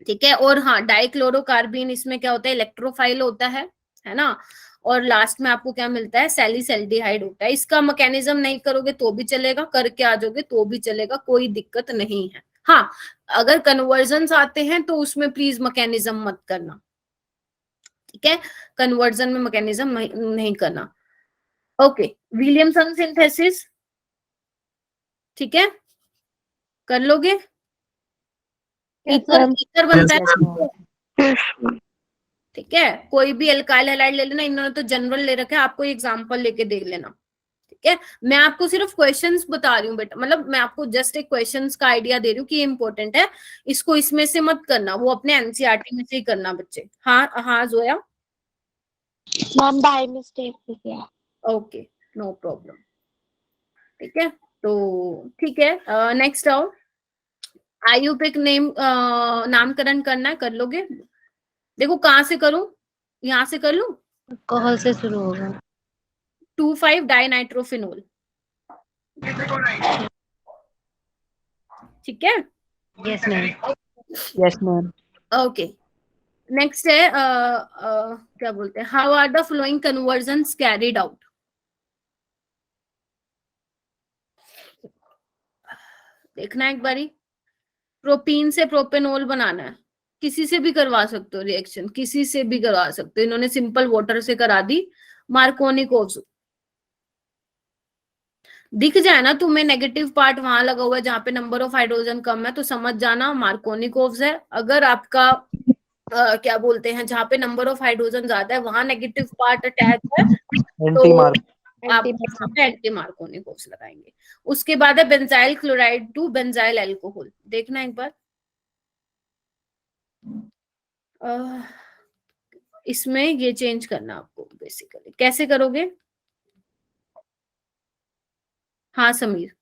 ठीक है, और हाँ, डाइक्लोरोकार्बीन, इसमें क्या होता है? इलेक्ट्रोफाइल होता है ना। और लास्ट में आपको क्या मिलता है? सैलिसल्डिहाइड होता है। इसका मैकेनिज्म नहीं करोगे तो भी चलेगा, करके आ जाओगे तो भी चलेगा, कोई दिक्कत नहीं है। हाँ, अगर कन्वर्जन आते हैं तो उसमें प्लीज मैकेनिज्म मत करना। ठीक है, कन्वर्जन में मैकेनिज्म नहीं करना। ओके, विलियमसन सिंथेसिस, ठीक है, कर लोगे? ईथर ईथर बनता है, ठीक है। कोई भी एल्काइल हैलाइड ले लेना, इन्होंने तो जनरल ले रखा है, आपको एग्जांपल लेके देख लेना, ठीक है। मैं आपको सिर्फ क्वेश्चंस बता रही हूँ बेटा, मतलब मैं आपको जस्ट एक क्वेश्चंस का आइडिया दे रही हूँ कि ये इंपॉर्टेंट है, इसको इसमें से मत करना, वो अपने एनसीईआरटी में से ही करना बच्चे। हाँ हाँ जोया, मैम बाय मिस्टेक हो गया। ओके, नो प्रॉब्लम, ठीक है। तो ठीक है, नेक्स्ट आओ, आयुपिक नेम नामकरण करना है, कर लोगे? देखो कहाँ से करूं, यहाँ से कर लूं? अल्कोहल से शुरू होगा। 2,5 डाइनाइट्रोफिनोल, ठीक है। Yes ma'am. Yes, ma'am. Okay, next है क्या बोलते हैं, how are the following conversions carried out? देखना एक बारी, प्रोपीन से प्रोपेनोल बनाना है, किसी से भी करवा सकते हो रिएक्शन, किसी से भी करवा सकते हो, इन्होंने सिंपल वाटर से करा दी, मार्कोनिकोव्स। दिख जाए ना तुम्हें नेगेटिव पार्ट वहां लगा हुआ है जहां पे नंबर ऑफ हाइड्रोजन कम है, तो समझ जाना मार्कोनिकोव्स है। अगर आपका क्या बोलते हैं, जहाँ पे नंबर ऑफ हाइड्रोजन ज्यादा है वहां नेगेटिव पार्ट अटैच है, एंटी तो मार्क। आप यहाँ पे एंटी मार्कोनिकोव्स लगाएंगे। उसके बाद है benzyl chloride to benzyl alcohol, देखना एक बार। इसमें ये चेंज करना आपको, बेसिकली कैसे करोगे? हाँ समीर,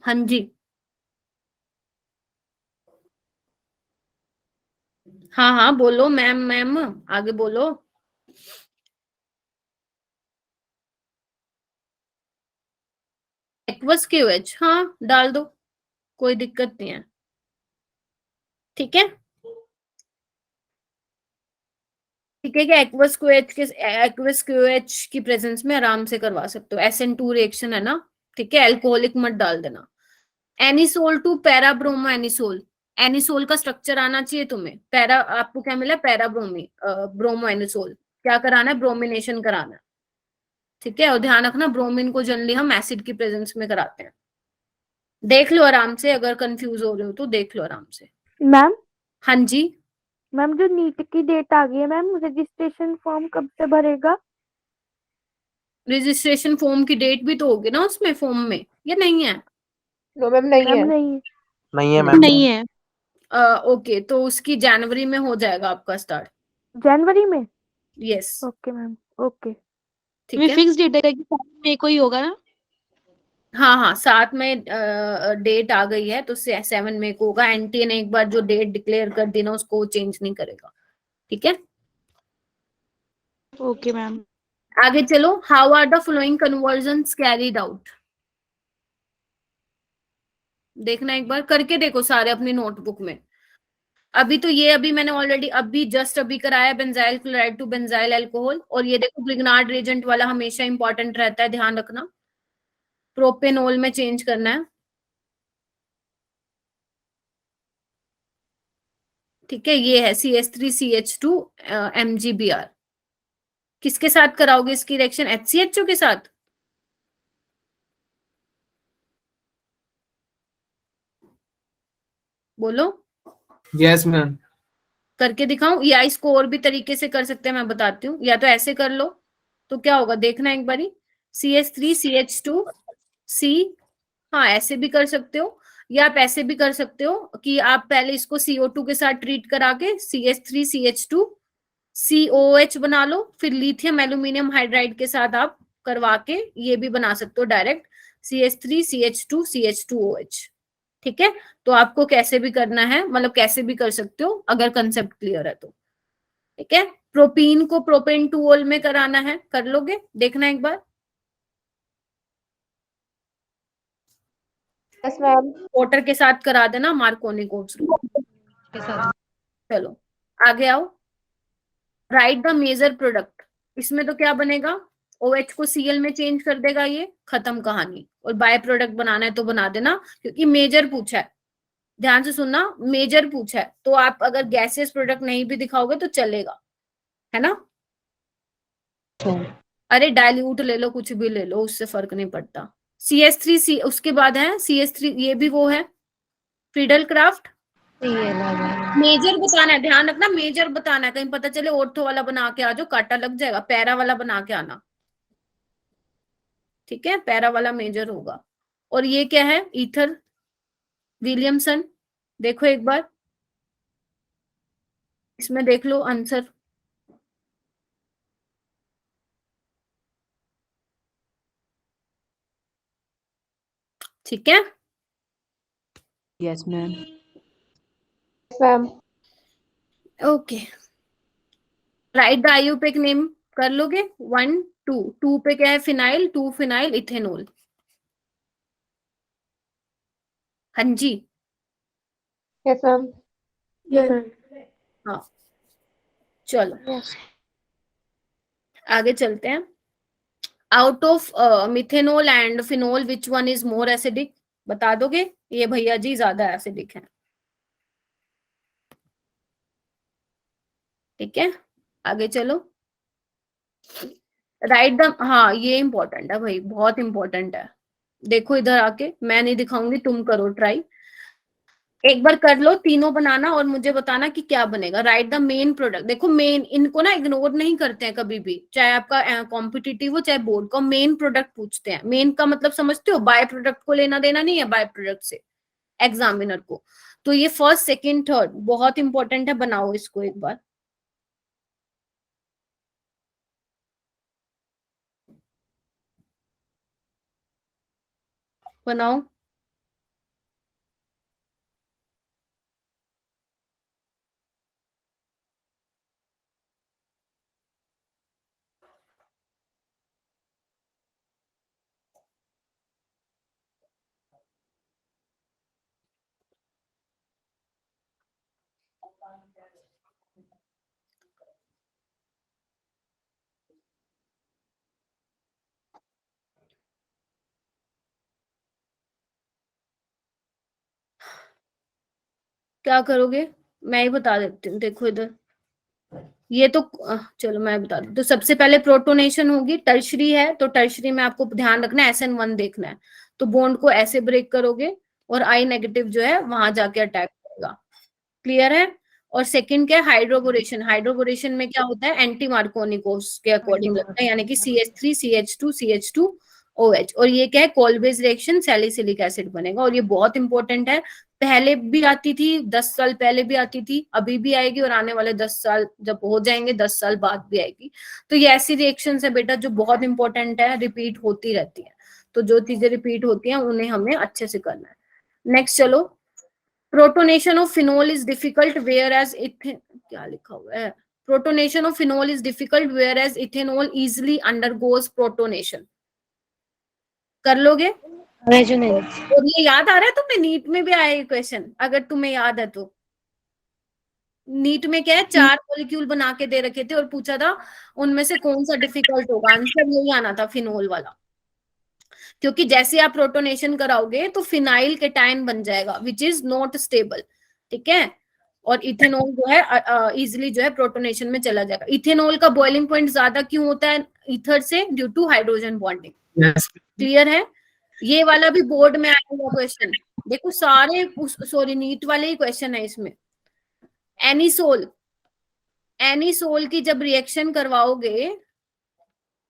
हाँ जी, हाँ हाँ बोलो मैम, मैम आगे बोलो। एक्वस क्यूएच, हाँ डाल दो, कोई दिक्कत नहीं है, ठीक है। ठीक है, क्या एक्वस क्यूएच की प्रेजेंस में आराम से करवा सकते हो, SN2 रिएक्शन है ना, ठीक है। अल्कोहलिक मत डाल देना। एनिसोल टू पैराब्रोमो एनिसोल, एनिसोल का स्ट्रक्चर आना चाहिए तुम्हें, पैरा आपको क्या मिला, पैराब्रोमी ब्रोमो एनिसोल, क्या कराना है, ब्रोमिनेशन कराना है, ठीक है। और ध्यान रखना ब्रोमीन को जनरली हम एसिड की प्रेजेंस में कराते हैं। देख लो आराम से, अगर कंफ्यूज हो रहे हो तो देख लो आराम से। मैम हाँ जी, मैम जो नीट की डेट आ गई है मैम, रजिस्ट्रेशन फॉर्म कब से भरेगा? रजिस्ट्रेशन फॉर्म की डेट भी तो होगी ना उसमें फॉर्म में, या नहीं है? No, ma'am, नहीं मैम है. नहीं, नहीं है मैम। नहीं है। ओके, तो उसकी जनवरी में हो जाएगा आपका स्टार्ट। जनवरी में? Yes, okay ma'am, okay. ठीक ये है। फिक्स डेट है कि 7 मई को ही होगा ना? हाँ हाँ, 7 में डेट आ गई है तो 7 मई को होगा। एनटीए ने एक बार जो डेट डिक्लेयर कर दी ना, उसको चेंज नहीं करेगा, ठीक है। Okay ma'am. आगे चलो, how are the following conversions carried out? देखना एक बार, करके देखो सारे अपनी नोटबुक में। अभी तो ये अभी मैंने ऑलरेडी अभी जस्ट अभी कराया, benzyl chloride to benzyl alcohol. और ये देखो ग्रिग्नार्ड रिएजेंट वाला हमेशा इंपॉर्टेंट रहता है, ध्यान रखना, प्रोपेनोल में चेंज करना है, ठीक है। ये है CH3CH2 MgBr। किसके साथ कराओगे इसकी रिएक्शन, HCHO के साथ? बोलो, Yes, ma'am. करके दिखाऊं, या इसको और भी तरीके से कर सकते हैं, मैं बताती हूँ। या तो ऐसे कर लो, तो क्या होगा देखना एक बारी, CH3CH2C, हाँ ऐसे भी कर सकते हो, या आप ऐसे भी कर सकते हो कि आप पहले इसको CO2 के साथ ट्रीट करा के CH3CH2COH बना लो, फिर लिथियम एल्यूमिनियम हाइड्राइड के साथ आप करवा के ये भी बना सकते हो डायरेक्ट, CH3CH2CH2OH, ठीक है। तो आपको कैसे भी करना है, मतलब कैसे भी कर सकते हो अगर कंसेप्ट क्लियर है तो, ठीक है। प्रोपीन को प्रोपेन टूओल में कराना है, कर लोगे? देखना एक बार, यस मैम। वाटर के साथ करा देना मार्कोनिकोव्स के साथ। चलो आगे आओ, राइट द मेजर प्रोडक्ट। इसमें तो क्या बनेगा, OH को Cl में चेंज कर देगा, ये खत्म कहानी। और बाय प्रोडक्ट बनाना है तो बना देना, क्योंकि मेजर पूछा है, ध्यान से सुनना, मेजर पूछा है, तो आप अगर गैसियस प्रोडक्ट नहीं भी दिखाओगे तो चलेगा, है ना। अरे डाइल्यूट ले लो, कुछ भी ले लो, उससे फर्क नहीं पड़ता। CH3 उसके बाद है CH3, ये भी वो है फ्रीडल क्राफ्ट। मेजर बताना है, ध्यान रखना मेजर बताना है, कहीं पता चले ऑर्थो वाला बना के आ जाओ, काटा लग जाएगा। पैरा वाला बना के आना, ठीक है, पैरा वाला मेजर होगा। और ये क्या है, ईथर विलियमसन। देखो एक बार इसमें देख लो आंसर। ठीक है, Yes, ma'am. Ma'am okay. Right the IUPAC name कर लोगे। 1 2 2 पे क्या है, फिनाइल, 2 फिनाइल इथेनॉल। हाँ जी, यस मैम। Yes. हाँ चलो आगे चलते हैं। Out of methanol and phenol which one is more acidic, बता दोगे। ये भैया जी ज्यादा एसिडिक है, ठीक है। आगे चलो, राइट द, हाँ ये इंपॉर्टेंट है भाई, बहुत इंपॉर्टेंट है। देखो इधर आके, मैं नहीं दिखाऊंगी, तुम करो ट्राई, एक बार कर लो तीनों बनाना और मुझे बताना कि क्या बनेगा। Right the main product. देखो मेन, इनको ना इग्नोर नहीं करते हैं कभी भी, चाहे आपका कॉम्पिटिटिव हो चाहे बोर्ड का, मेन प्रोडक्ट पूछते हैं। मेन का मतलब समझते हो, बाय प्रोडक्ट को लेना देना नहीं है बाय प्रोडक्ट से एग्जामिनर को। तो ये फर्स्ट सेकंड थर्ड बहुत इंपॉर्टेंट है, बनाओ इसको एक बार। बनाओ। क्या करोगे, मैं ही बता देती हूँ, देखो इधर। ये तो चलो मैं बता दूं। तो सबसे पहले प्रोटोनेशन होगी, टर्शरी है तो टर्शरी में आपको ध्यान रखना है SN1 देखना है। तो बॉन्ड को ऐसे ब्रेक करोगे और I नेगेटिव जो है वहां जाके अटैक करेगा, क्लियर है। और सेकंड क्या है, हाइड्रोबोरेशन। हाइड्रोबोरेशन में क्या होता है, एंटी मार्कोनिकोस के अकॉर्डिंग लगता है, यानी कि CH3 CH2 CH2 OH। और ये क्या है, कॉलबेज रिएक्शन, सैलिसिलिक एसिड बनेगा। और ये बहुत इंपॉर्टेंट है, पहले भी आती थी, 10 साल पहले भी आती थी, अभी भी आएगी, और आने वाले 10 साल जब हो जाएंगे 10 साल बाद भी आएगी। तो ये ऐसी रिएक्शन है बेटा जो बहुत इंपॉर्टेंट है, रिपीट होती रहती है। तो जो चीजें रिपीट होती हैं उन्हें हमें अच्छे से करना है। नेक्स्ट चलो, protonation of phenol is difficult whereas क्या लिखा हुआ है, protonation of phenol is difficult whereas ethanol easily undergoes protonation. कर लोगे। रेजोनेंस। और ये याद आ रहा है तुम्हें, नीट में भी आया ये क्वेश्चन, अगर तुम्हें याद है तो। नीट में क्या है, 4 मॉलिक्यूल बना के दे रखे थे और पूछा था उनमें से कौन सा डिफिकल्ट होगा, आंसर यही आना था फिनोल वाला। क्योंकि जैसे आप प्रोटोनेशन कराओगे तो फिनाइल केटायन बन जाएगा विच इज नॉट स्टेबल, ठीक है। और इथेनॉल जो है इजिली जो है प्रोटोनेशन में चला जाएगा। इथेनॉल का बॉइलिंग पॉइंट ज्यादा क्यों होता है ईथर से, due to hydrogen bonding, Yes. Clear है। ये वाला भी बोर्ड में आएगा क्वेश्चन, देखो सारे सॉरी नीट वाले ही क्वेश्चन है इसमें। एनिसोल, एनिसोल की जब रिएक्शन करवाओगे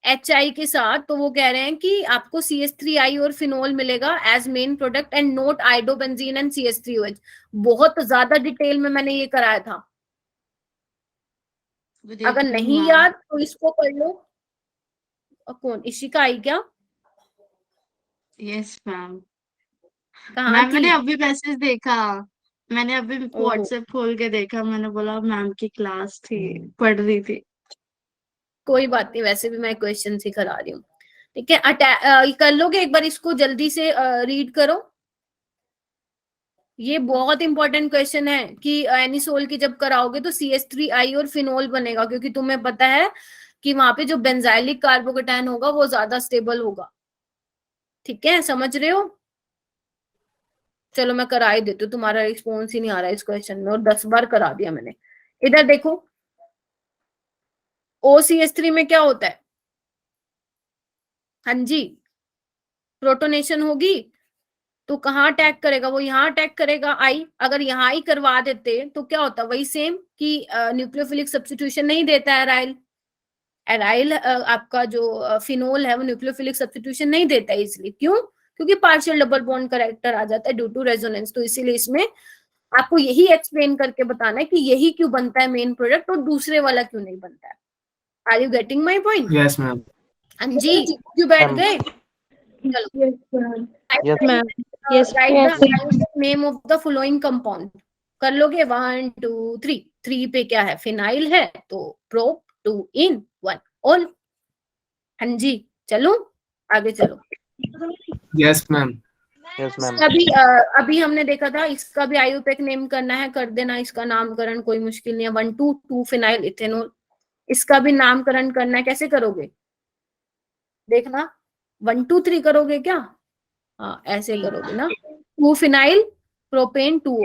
HI के साथ, तो वो कह रहे हैं कि आपको CH3I और फिनोल मिलेगा as main product and not iodobenzene and CH3OH। बहुत ज्यादा डिटेल में मैंने ये कराया था, अगर नहीं याद तो इसको कर लो। कौन, इशिका आई क्या, यस मैम। कहाँ मैम थी। मैंने अभी मैसेज देखा, मैंने अभी ओहो, व्हाट्सएप खोल के देखा, मैंने बोला मैम की क्लास थी, पढ़ रही थी। कोई बात नहीं, वैसे भी मैं क्वेश्चन ही करा रही हूँ, ठीक है। कर लोगे एक बार इसको, जल्दी से रीड करो। ये बहुत इंपॉर्टेंट क्वेश्चन है कि एनिसोल की जब कराओगे तो CH3I और फिनोल बनेगा, क्योंकि तुम्हें पता है कि वहां पे जो बेंजाइलिक कार्बोकेटायन होगा वो ज्यादा स्टेबल होगा, ठीक है, समझ रहे हो। चलो मैं करा ही देती हूँ, तुम्हारा रिस्पॉन्स ही नहीं आ रहा है इस क्वेश्चन में, और 10 बार करा दिया मैंने। इधर देखो, OCH3 में क्या होता है? हाँ जी, प्रोटोनेशन होगी तो कहाँ अटैक करेगा? वो यहाँ अटैक करेगा आई। अगर यहाँ ही करवा देते तो क्या होता? वही सेम कि न्यूक्लियोफिलिक सब्स्टिट्यूशन नहीं देता है एराइल। एराइल आपका जो फिनोल है वो न्यूक्लियोफिलिक सब्स्टिट्यूशन नहीं देता है इसलिए। क्यों? क्योंकि पार्शियल डबल बॉन्ड कैरेक्टर आ जाता है ड्यू टू रेजोनेंस। तो इसीलिए इसमें आपको यही एक्सप्लेन करके बताना है कि यही क्यों बनता है मेन प्रोडक्ट और दूसरे वाला क्यों नहीं बनता है। Are you getting my point? Yes, ma'am. हाँ जी, क्यों बैठ गए? चलो, Yes, ma'am. Yes. Write the name of the following compound. कर लोगे? 1 2 3। 3 पे क्या है? फिनाइल है, तो प्रोप 2 in 1 ऑल। हाँ जी, चलो आगे चलो। Yes, ma'am. Yes, ma'am. अभी हमने देखा था, इसका भी आयुपेक नेम करना है, कर देना इसका नामकरण, कोई मुश्किल नहीं है। 1 2 2 फिनाइल इथेनॉल, इसका भी नामकरण करना है। कैसे करोगे देखना? 1 2 3 करोगे क्या? हाँ, ऐसे करोगे ना। 2 फिनाइल प्रोपेन 2।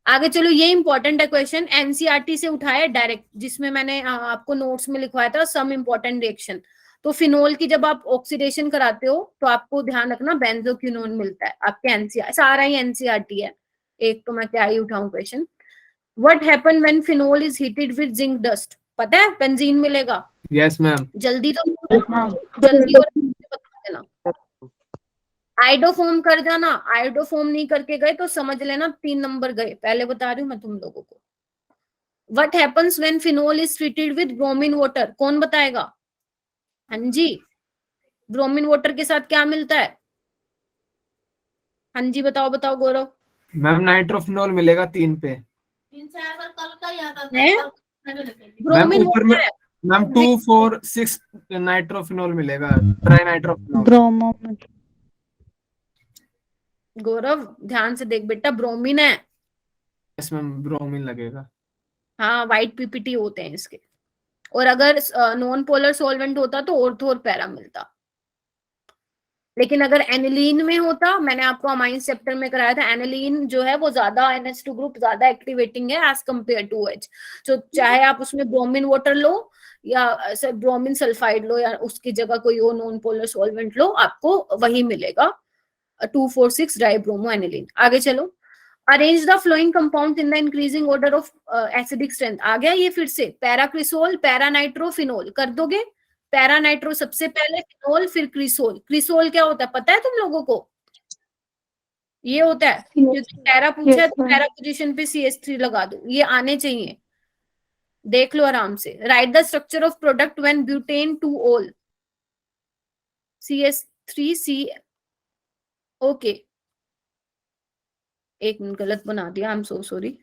आगे चलो, ये इंपॉर्टेंट है क्वेश्चन, एनसीईआरटी से उठाया डायरेक्ट, जिसमें मैंने आपको नोट्स में लिखवाया था सम इंपॉर्टेंट रिएक्शन। तो फिनोल की जब आप ऑक्सीडेशन कराते हो तो आपको ध्यान रखना बेंजोक्विनोन मिलता है आपके एनसीईआरटी, सारा ही एनसीईआरटी है। एक तो मैं क्या ही उठाऊं question. What happen when phenol is heated with zinc dust? पता है बेंजीन मिलेगा। Yes, ma'am. जल्दी तो जल्दी बता देना। आइडोफोम कर जाना। आइडोफोम नहीं करके गए तो समझ लेना 3 नंबर गए, पहले बता रही हूँ मैं तुम लोगों को। What happens when phenol is treated with bromine water? कौन बताएगा? हाँ जी, ब्रोमीन वाटर के साथ क्या मिलता है? हाँ जी, बताओ बताओ गौरव। मैम नाइट्रोफिनॉल मिलेगा 3 पे। ब्रोमीन ऊपर में वाटर है। मैम 2 4 6 नाइट्रोफिनॉल मिलेगा, ट्राई नाइट्रोफिनॉल। ब्रोमो गौरव ध्यान से देख बेटा, ब्रोमीन है। यस मैम, ब्रोमीन लगेगा। हाँ, व्हाइट पीपीटी होते हैं इसके। और अगर नॉन पोलर सॉल्वेंट होता तो ऑर्थो और पैरा मिलता। लेकिन अगर एनिलीन में होता, मैंने आपको अमाइंस चैप्टर में कराया था, एनिलीन जो है वो ज्यादा NH2 ग्रुप ज्यादा एक्टिवेटिंग है एज कंपेयर टू OH। तो चाहे आप उसमें ब्रोमीन वाटर लो या ब्रोमीन सल्फाइड लो या उसकी जगह कोई और नॉन पोलर सॉल्वेंट लो, आपको वही मिलेगा 2,4,6 डाइब्रोमो एनिलीन। आगे चलो, arrange the following compound in the increasing order of acidic strength. आ गया ये फिर से, पैराक्रिसोल, पैरानाइट्रो, फिनोल। कर दोगे? पैरानाइट्रो सबसे पहले, फिनोल, फिर क्रिसोल। क्रिसोल क्या होता है पता है तुम लोगों को? ये होता है, क्योंकि पैरा पूछा है तो पैरा पोजीशन पे CH3 लगा दो, ये आने चाहिए। देख लो आराम से। Right the structure of product when butane 2 all CH3C। Okay, एक मिनट, गलत बना दिया, I am so sorry.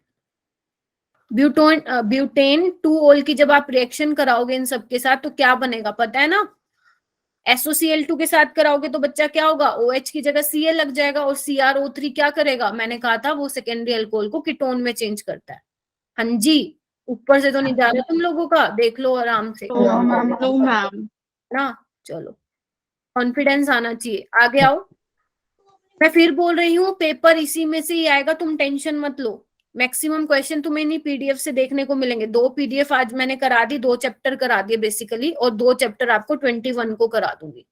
Butane 2 all की जब आप रिएक्शन कराओगे इन सब के साथ तो क्या बनेगा पता है ना? SOCl2 के साथ कराओगे तो बच्चा क्या होगा? OH की जगह Cl लग जाएगा और CrO3 क्या करेगा? मैंने कहा था वो सेकेंडरी अल्कोहल को कीटोन में चेंज करता है। हाँ जी, ऊपर से तो नहीं जा रहा तुम लोगों का, देख लो आराम से मैम। ना। चलो, कॉन्फिडेंस आना चाहिए। आगे आओ। मैं फिर बोल रही हूँ, पेपर इसी में से ही आएगा, तुम टेंशन मत लो। मैक्सिमम क्वेश्चन तुम्हें नहीं PDF से देखने को मिलेंगे। 2 PDF आज मैंने करा दी, 2 चैप्टर करा दिए बेसिकली, और 2 चैप्टर आपको 21 को करा दूंगी।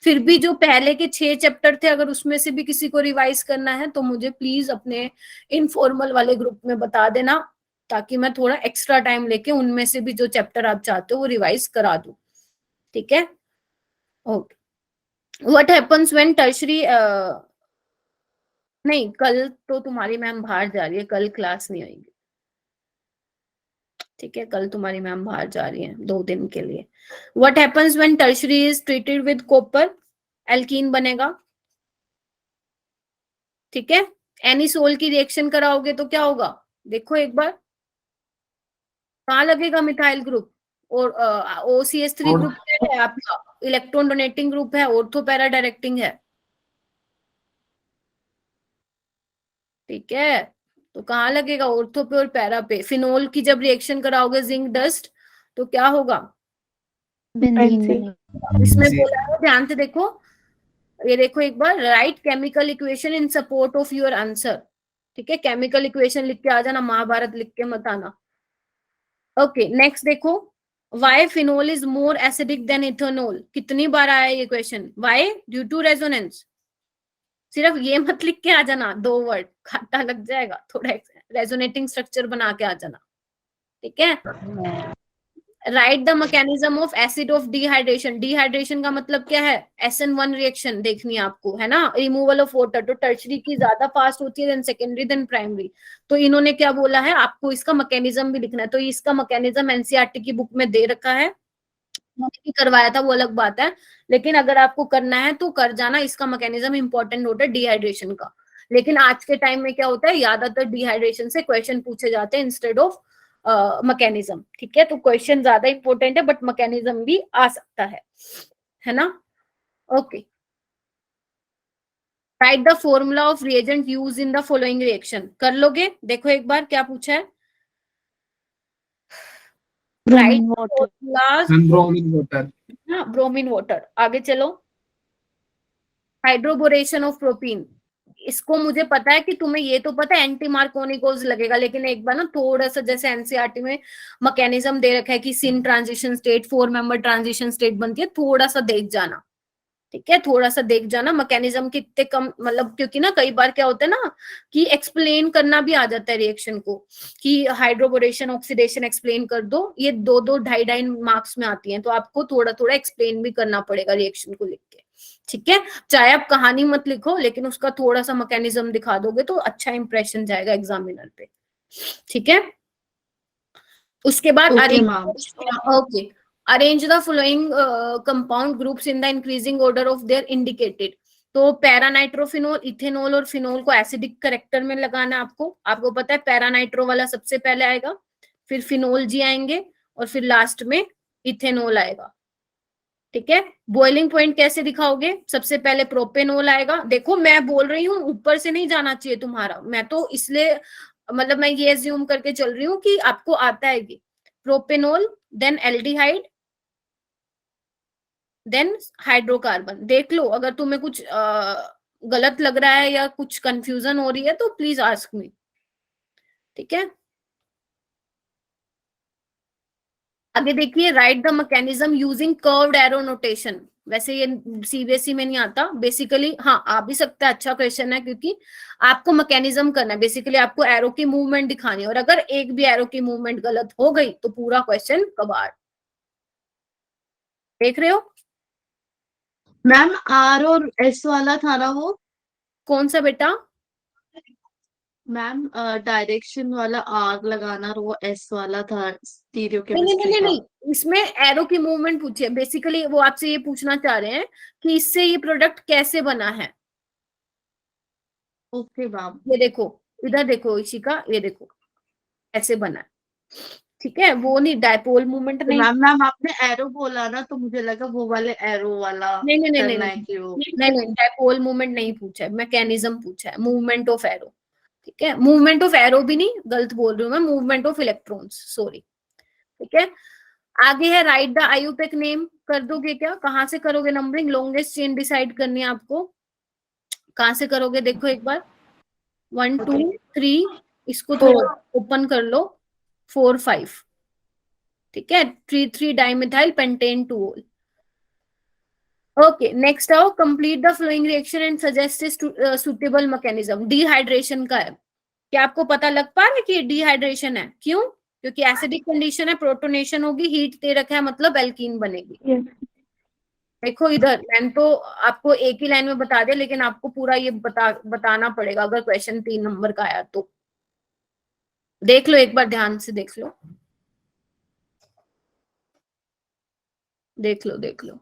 फिर भी जो पहले के 6 चैप्टर थे, अगर उसमें से भी किसी को रिवाइज करना है तो मुझे प्लीज अपने इनफॉर्मल वाले ग्रुप में बता देना, ताकि मैं थोड़ा एक्स्ट्रा टाइम लेके उनमें से भी जो चैप्टर आप चाहते हो वो रिवाइज करा दूं। ठीक है? Okay. What happens when tertiary, नहीं, कल तो तुम्हारी मैम बाहर जा रही है, कल क्लास नहीं आएगी। ठीक है, कल तुम्हारी मैम बाहर जा रही है 2 दिन के लिए। What happens when tertiary is treated with copper? Alkene बनेगा। ठीक है, एनिसोल की रिएक्शन कराओगे तो क्या होगा? देखो एक बार, कहाँ लगेगा मिथाइल ग्रुप? और OCH3 ग्रुप है आपका, इलेक्ट्रॉन डोनेटिंग ग्रुप है, ऑर्थो पैरा डायरेक्टिंग है। ठीक है, तो कहाँ लगेगा? ऑर्थो पे और पैरा पे। फिनोल की जब रिएक्शन कराओगे जिंक डस्ट तो क्या होगा? बेंजीन बनेगा। इसमें बोला है, ध्यान से देखो, ये देखो एक बार, right chemical equation in support of your answer. ठीक है, केमिकल इक्वेशन लिख के आ जाना, महाभारत लिख के मत आना। ओके, नेक्स्ट देखो, why phenol is more acidic than ethanol? कितनी बार आया ये question? Why? Due to resonance. सिर्फ ये मत लिख के आ जाना 2 वर्ड, खट्टा लग जाएगा, थोड़ा रेजोनेटिंग स्ट्रक्चर बना के आ जाना, ठीक है। Write the mechanism of acid of dehydration. Dehydration का मतलब क्या है? SN1 रिएक्शन देखनी है आपको, है ना, रिमूवल ऑफ वाटर। तो टर्शरी की ज्यादा फास्ट होती है देन सेकेंडरी देन प्राइमरी। तो इन्होंने क्या बोला है, आपको इसका मैकेनिज्म भी लिखना है। तो इसका मैकेनिज्म एनसीईआरटी की बुक में दे रखा है, मैंने भी करवाया था वो अलग बात है, लेकिन अगर आपको करना है तो कर जाना। इसका मैकेनिज्म इंपॉर्टेंट होता है डिहाइड्रेशन का। लेकिन आज के टाइम में क्या होता है, ज्यादातर डिहाइड्रेशन से क्वेश्चन पूछे जाते हैं इंस्टेड ऑफ मैकेनिज्म, ठीक है। तो क्वेश्चन ज्यादा इंपॉर्टेंट है बट मैकेनिज्म भी आ सकता है ना। Okay, right the formula of reagent use in the following reaction. कर लोगे? देखो एक बार क्या पूछा है। Right formulas, bromine water. Bromine water. आगे चलो, हाइड्रोबोरेशन ऑफ प्रोपीन। इसको मुझे पता है कि तुम्हें ये तो पता है एंटी मार्कोनिकोज लगेगा, लेकिन एक बार ना थोड़ा सा जैसे एनसीईआरटी में मैकेनिज्म दे रखा है कि syn transition state 4 member transition state बनती है, थोड़ा सा देख जाना, ठीक है। थोड़ा सा देख जाना मैकेनिज्म कितने कम, मतलब क्योंकि ना कई बार क्या होता है ना कि एक्सप्लेन करना भी आ जाता है रिएक्शन को, कि हाइड्रोबोरेशन ऑक्सीडेशन एक्सप्लेन कर दो। ये 2-2 ढाई मार्क्स में आती हैं, तो आपको थोड़ा थोड़ा एक्सप्लेन भी करना पड़ेगा रिएक्शन को लिख के, ठीक है। चाहे आप कहानी मत लिखो, लेकिन उसका थोड़ा सा मैकेनिज्म दिखा दोगे तो अच्छा इंप्रेशन जाएगा एग्जामिनर पे, ठीक है। उसके बाद okay ma'am. Okay, arrange the following compound groups in the increasing order of there indicated. तो पैरानाइट्रोफिनोल, इथेनॉल और फिनोल को एसिडिक करेक्टर में लगाना है आपको पता है पैरानाइट्रो वाला सबसे पहले आएगा, फिर फिनोल जी आएंगे और फिर लास्ट में इथेनॉल आएगा, ठीक है। बॉइलिंग पॉइंट कैसे दिखाओगे? सबसे पहले प्रोपेनॉल आएगा। देखो मैं बोल रही हूँ, ऊपर से नहीं जाना चाहिए तुम्हारा, मैं तो इसलिए मतलब मैं ये एज्यूम करके चल रही हूँ कि आपको आता है ये। Propanol, then aldehyde, then hydrocarbon. देख लो अगर तुम्हें कुछ गलत लग रहा है या कुछ कंफ्यूजन हो रही है तो प्लीज आस्क मी, ठीक है। आगे देखिए, right the mechanism using curved arrow notation. वैसे ये सीबीएसई में नहीं आता बेसिकली, हाँ आ भी सकता है, अच्छा क्वेश्चन है क्योंकि आपको मैकेनिज्म करना है। बेसिकली आपको एरो की मूवमेंट दिखानी है और अगर एक भी एरो की मूवमेंट गलत हो गई तो पूरा क्वेश्चन कबाड़। देख रहे हो? मैम आर और एस वाला था ना वो? कौन सा बेटा? मैम डायरेक्शन वाला आर लगाना और वो एस वाला था स्टीरियो नहीं नहीं केमिस्ट्री नहीं का। नहीं, इसमें एरो की मूवमेंट पूछी है। बेसिकली वो आपसे ये पूछना चाह रहे हैं कि इससे ये प्रोडक्ट कैसे बना है। Okay ma'am. ये देखो, इधर देखो इशिका, ये देखो ऐसे बना है, ठीक है। वो नहीं, डायपोल मूवमेंट नहीं। मैम आपने एरो बोला ना तो मुझे लगा वो वाले एरो वाला नहीं नहीं नहीं नहीं करना है नहीं कि वो। नहीं, डायपोल मूवमेंट नहीं पूछा है, मैकेनिज्म पूछा है, मूवमेंट ऑफ एरो, ठीक है। मूवमेंट ऑफ एरो भी नहीं, गलत बोल रही हूँ मैं, मूवमेंट ऑफ इलेक्ट्रॉन्स, सॉरी, ठीक है। आगे है राइट द आईयूपैक नेम। कर दोगे क्या? कहाँ से करोगे नंबरिंग? लॉन्गेस्ट चेन डिसाइड करनी है आपको, कहाँ से करोगे? देखो एक बार, 1 2 3, इसको थोड़ा ओपन कर लो, 4 5, ठीक है। 3 डाइमिथाइल पेंटेन 2। ओके, नेक्स्ट आओ, complete the flowing reaction and suggest suitable mechanism. Dehydration का है, क्या आपको पता लग पा रहा है कि डिहाइड्रेशन है? क्यों? क्योंकि एसिडिक कंडीशन है, प्रोटोनेशन होगी, हीट दे रखा है, मतलब एल्कीन बनेगी। देखो इधर मैंने तो आपको एक ही लाइन में बता दिया, लेकिन आपको पूरा ये बताना पड़ेगा अगर क्वेश्चन 3 नंबर का आया तो। देख लो एक बार, ध्यान से देख लो, देख लो देख लो।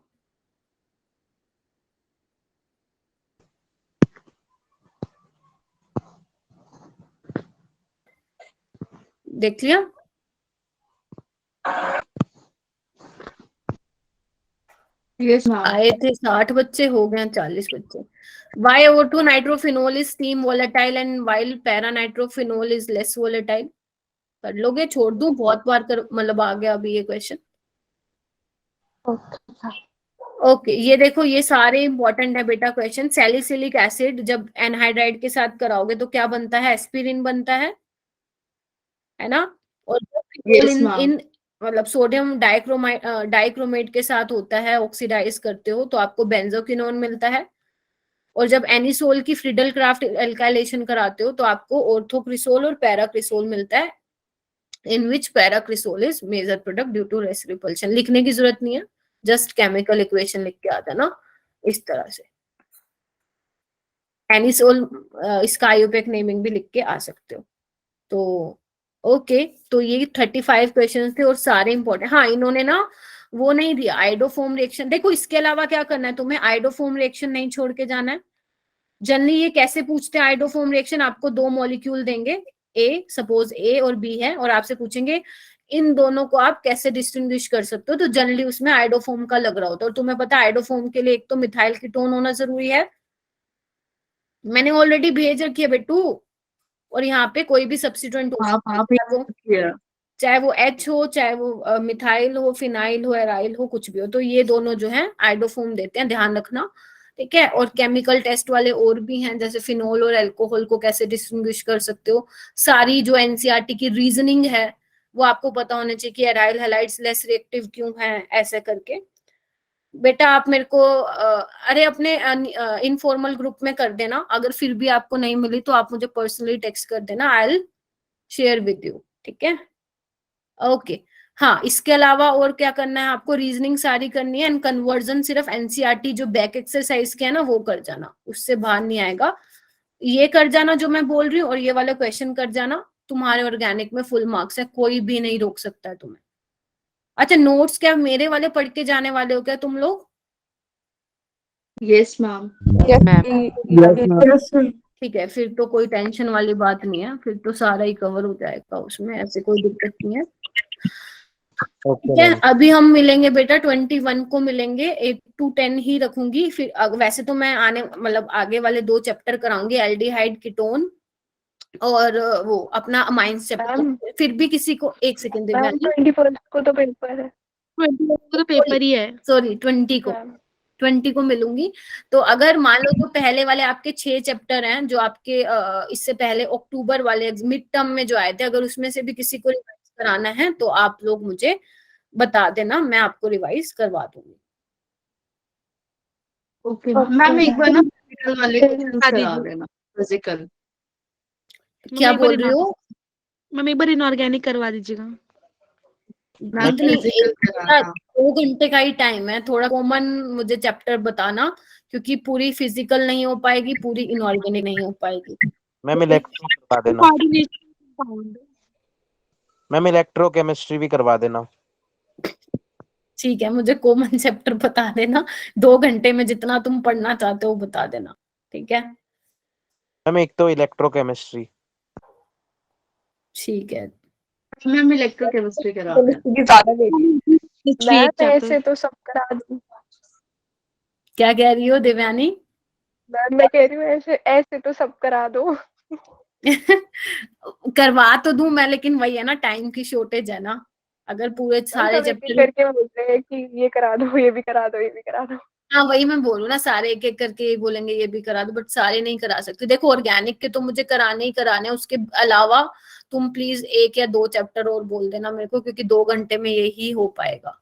देख लिया? Yes ma'am. आए थे 60 बच्चे, हो गए 40 बच्चे। Why O2 nitrophenol is steam volatile and while para nitrophenol is less volatile. कर लोगे? छोड़ दूं? बहुत बार कर, मतलब आ गया अभी ये क्वेश्चन। ओके, ये देखो ये सारे इंपॉर्टेंट है बेटा क्वेश्चन। सैलिसिलिक एसिड जब एनहाइड्राइड के साथ कराओगे तो क्या बनता है? एस्पिरिन बनता है ना। और Yes, इन ma'am. इन मतलब सोडियम डाइक्रोमेट के साथ होता है, ऑक्सीडाइज करते हो तो आपको बेंजोक्विनोन मिलता है। और जब एनिसोल की फ्रिडल क्राफ्ट एल्काइलेशन कराते हो तो आपको ऑर्थोक्रिसोल और पैराक्रिसोल मिलता है, in which paracresol is major product due to rest repulsion. लिखने की जरूरत नहीं है, जस्ट केमिकल इक्वेशन लिख के आता ना इस तरह से। एनिसोल इसका आईयूपैक नेमिंग भी लिख के आ सकते हो। तो ओके, तो ये 35 क्वेश्चंस थे और सारे इंपॉर्टेंट। हाँ, इन्होंने ना वो नहीं दिया आइडोफोम रिएक्शन। देखो इसके अलावा क्या करना है तुम्हें, आइडोफोम रिएक्शन नहीं छोड़ के जाना है। जनरली ये कैसे पूछते हैं आइडोफोम रिएक्शन, आपको दो मॉलिक्यूल देंगे, ए, सपोज ए और बी है, और आपसे पूछेंगे इन दोनों को आप कैसे डिस्टिंग्विश कर सकते हो, तो जनरली उसमें आइडोफोम का लग रहा होता है। और तुम्हें पता है आइडोफोम के लिए एक तो मिथाइल कीटोन होना जरूरी है, मैंने ऑलरेडी भेज रखी है बेटू। और यहाँ पे कोई भी सब्स्टिट्यूएंट हो सकता है, चाहे वो H हो, चाहे वो मिथाइल हो, फिनाइल हो, एराइल हो, कुछ भी हो। तो ये दोनों जो है आइडोफोम देते हैं, ध्यान रखना, ठीक है। और केमिकल टेस्ट वाले और भी हैं, जैसे फिनोल और अल्कोहल को कैसे डिस्टिंग्विश कर सकते हो। सारी जो एनसीईआरटी की रीजनिंग है वो आपको पता होना चाहिए कि एराइल हैलाइड्स लेस रिएक्टिव क्यों है, ऐसे करके। बेटा आप मेरे को अरे अपने इनफॉर्मल ग्रुप में कर देना, अगर फिर भी आपको नहीं मिली तो आप मुझे पर्सनली टेक्स्ट कर देना, I will share with you, ठीक है। ओके हाँ, इसके अलावा और क्या करना है आपको, रीजनिंग सारी करनी है, एंड कन्वर्जन सिर्फ एनसीईआरटी जो बैक एक्सरसाइज के है ना वो कर जाना, उससे बाहर नहीं आएगा। ये कर जाना जो मैं बोल रही हूँ, और ये वाला क्वेश्चन कर जाना। तुम्हारे ऑर्गेनिक में फुल मार्क्स है, कोई भी नहीं रोक सकता है तुम्हें। अच्छा, नोट्स क्या मेरे वाले पढ़ के जाने वाले हो क्या तुम लोग? Yes ma'am. ठीक है, फिर तो कोई टेंशन वाली बात नहीं है, फिर तो सारा ही कवर हो जाएगा उसमें, ऐसे कोई दिक्कत नहीं है। ठीक है, अभी हम मिलेंगे बेटा 21 को मिलेंगे, 8 to 10 ही रखूंगी। फिर वैसे तो मैं आने मतलब आगे वाले 2 चैप्टर कराऊंगी, एल्डिहाइड कीटोन और वो अपना अमाइंस चैप्टर। फिर भी किसी को एक सेकंड दे, 21 को तो पेपर है। 21 को तो पेपर ही है। सॉरी 20 को मिलूंगी। तो अगर मान लो जो पहले वाले आपके 6 चैप्टर हैं जो आपके इससे पहले अक्टूबर वाले मिड टर्म में जो आए थे, अगर उसमें से भी किसी को रिवाइज कराना है तो आप लोग मुझे बता देना, मैं आपको रिवाइज करवा दूंगी। ओके मैम, एक बार ना फिजिकल वाले क्वेश्चन करा देना, फिजिकल। क्या बोल रही हो मैम? एक बार इनऑर्गेनिक करवा दीजिएगा। मैम? 2 घंटे का ही टाइम है, थोड़ा कॉमन मुझे चैप्टर बताना, क्योंकि पूरी फिजिकल नहीं हो पाएगी, पूरी इनऑर्गेनिक नहीं हो पाएगी। मैम इलेक्ट्रो करवा देना, मैम इलेक्ट्रोकेमिस्ट्री भी करवा देना। ठीक है, मुझे कॉमन चैप्टर बता देना, 2 घंटे में जितना तुम पढ़ना चाहते हो बता देना, ठीक है। मैम एक तो इलेक्ट्रोकेमिस्ट्री। ठीक है, मैम इलेक्ट्रोकेमिस्ट्री करा देना। मैं ऐसे तो सब करा दूं। क्या कह रही हो देवयानी? मैं कह रही हूँ ऐसे ऐसे तो सब करा दो। करवा तो दूं मैं, लेकिन वही है ना, टाइम की शॉर्टेज है ना। अगर पूरे सारे चैप्टर करके बोल रहे हैं कि ये करा दो, ये भी करा दो, ये भी करा दो। हाँ वही मैं बोलूँ ना, सारे एक एक करके बोलेंगे ये भी करा दो, बट सारे नहीं करा सकते। देखो ऑर्गेनिक के तो मुझे कराने ही कराने, उसके अलावा तुम प्लीज 1 या 2 चैप्टर और बोल देना मेरे को, क्योंकि 2 घंटे में यही हो पाएगा।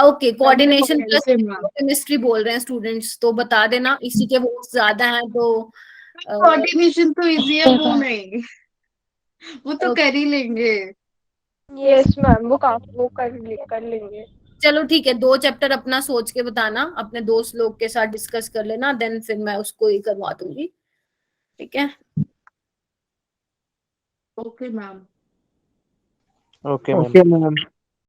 ओके, कोऑर्डिनेशन प्लस केमिस्ट्री बोल रहे हैं स्टूडेंट्स, तो बता देना, इसी के वो ज्यादा हैं तो कोऑर्डिनेशन तो इजी है, वो नहीं, वो तो कर ही लेंगे। यस मैम, वो कर लेंगे। चलो ठीक है, 2 चैप्टर अपना सोच के बताना, अपने दोस्त लोग के साथ डिस्कस कर लेना, देन फिर मैं उसको ही करवा दूंगी, ठीक है। Okay ma'am. Okay ma'am.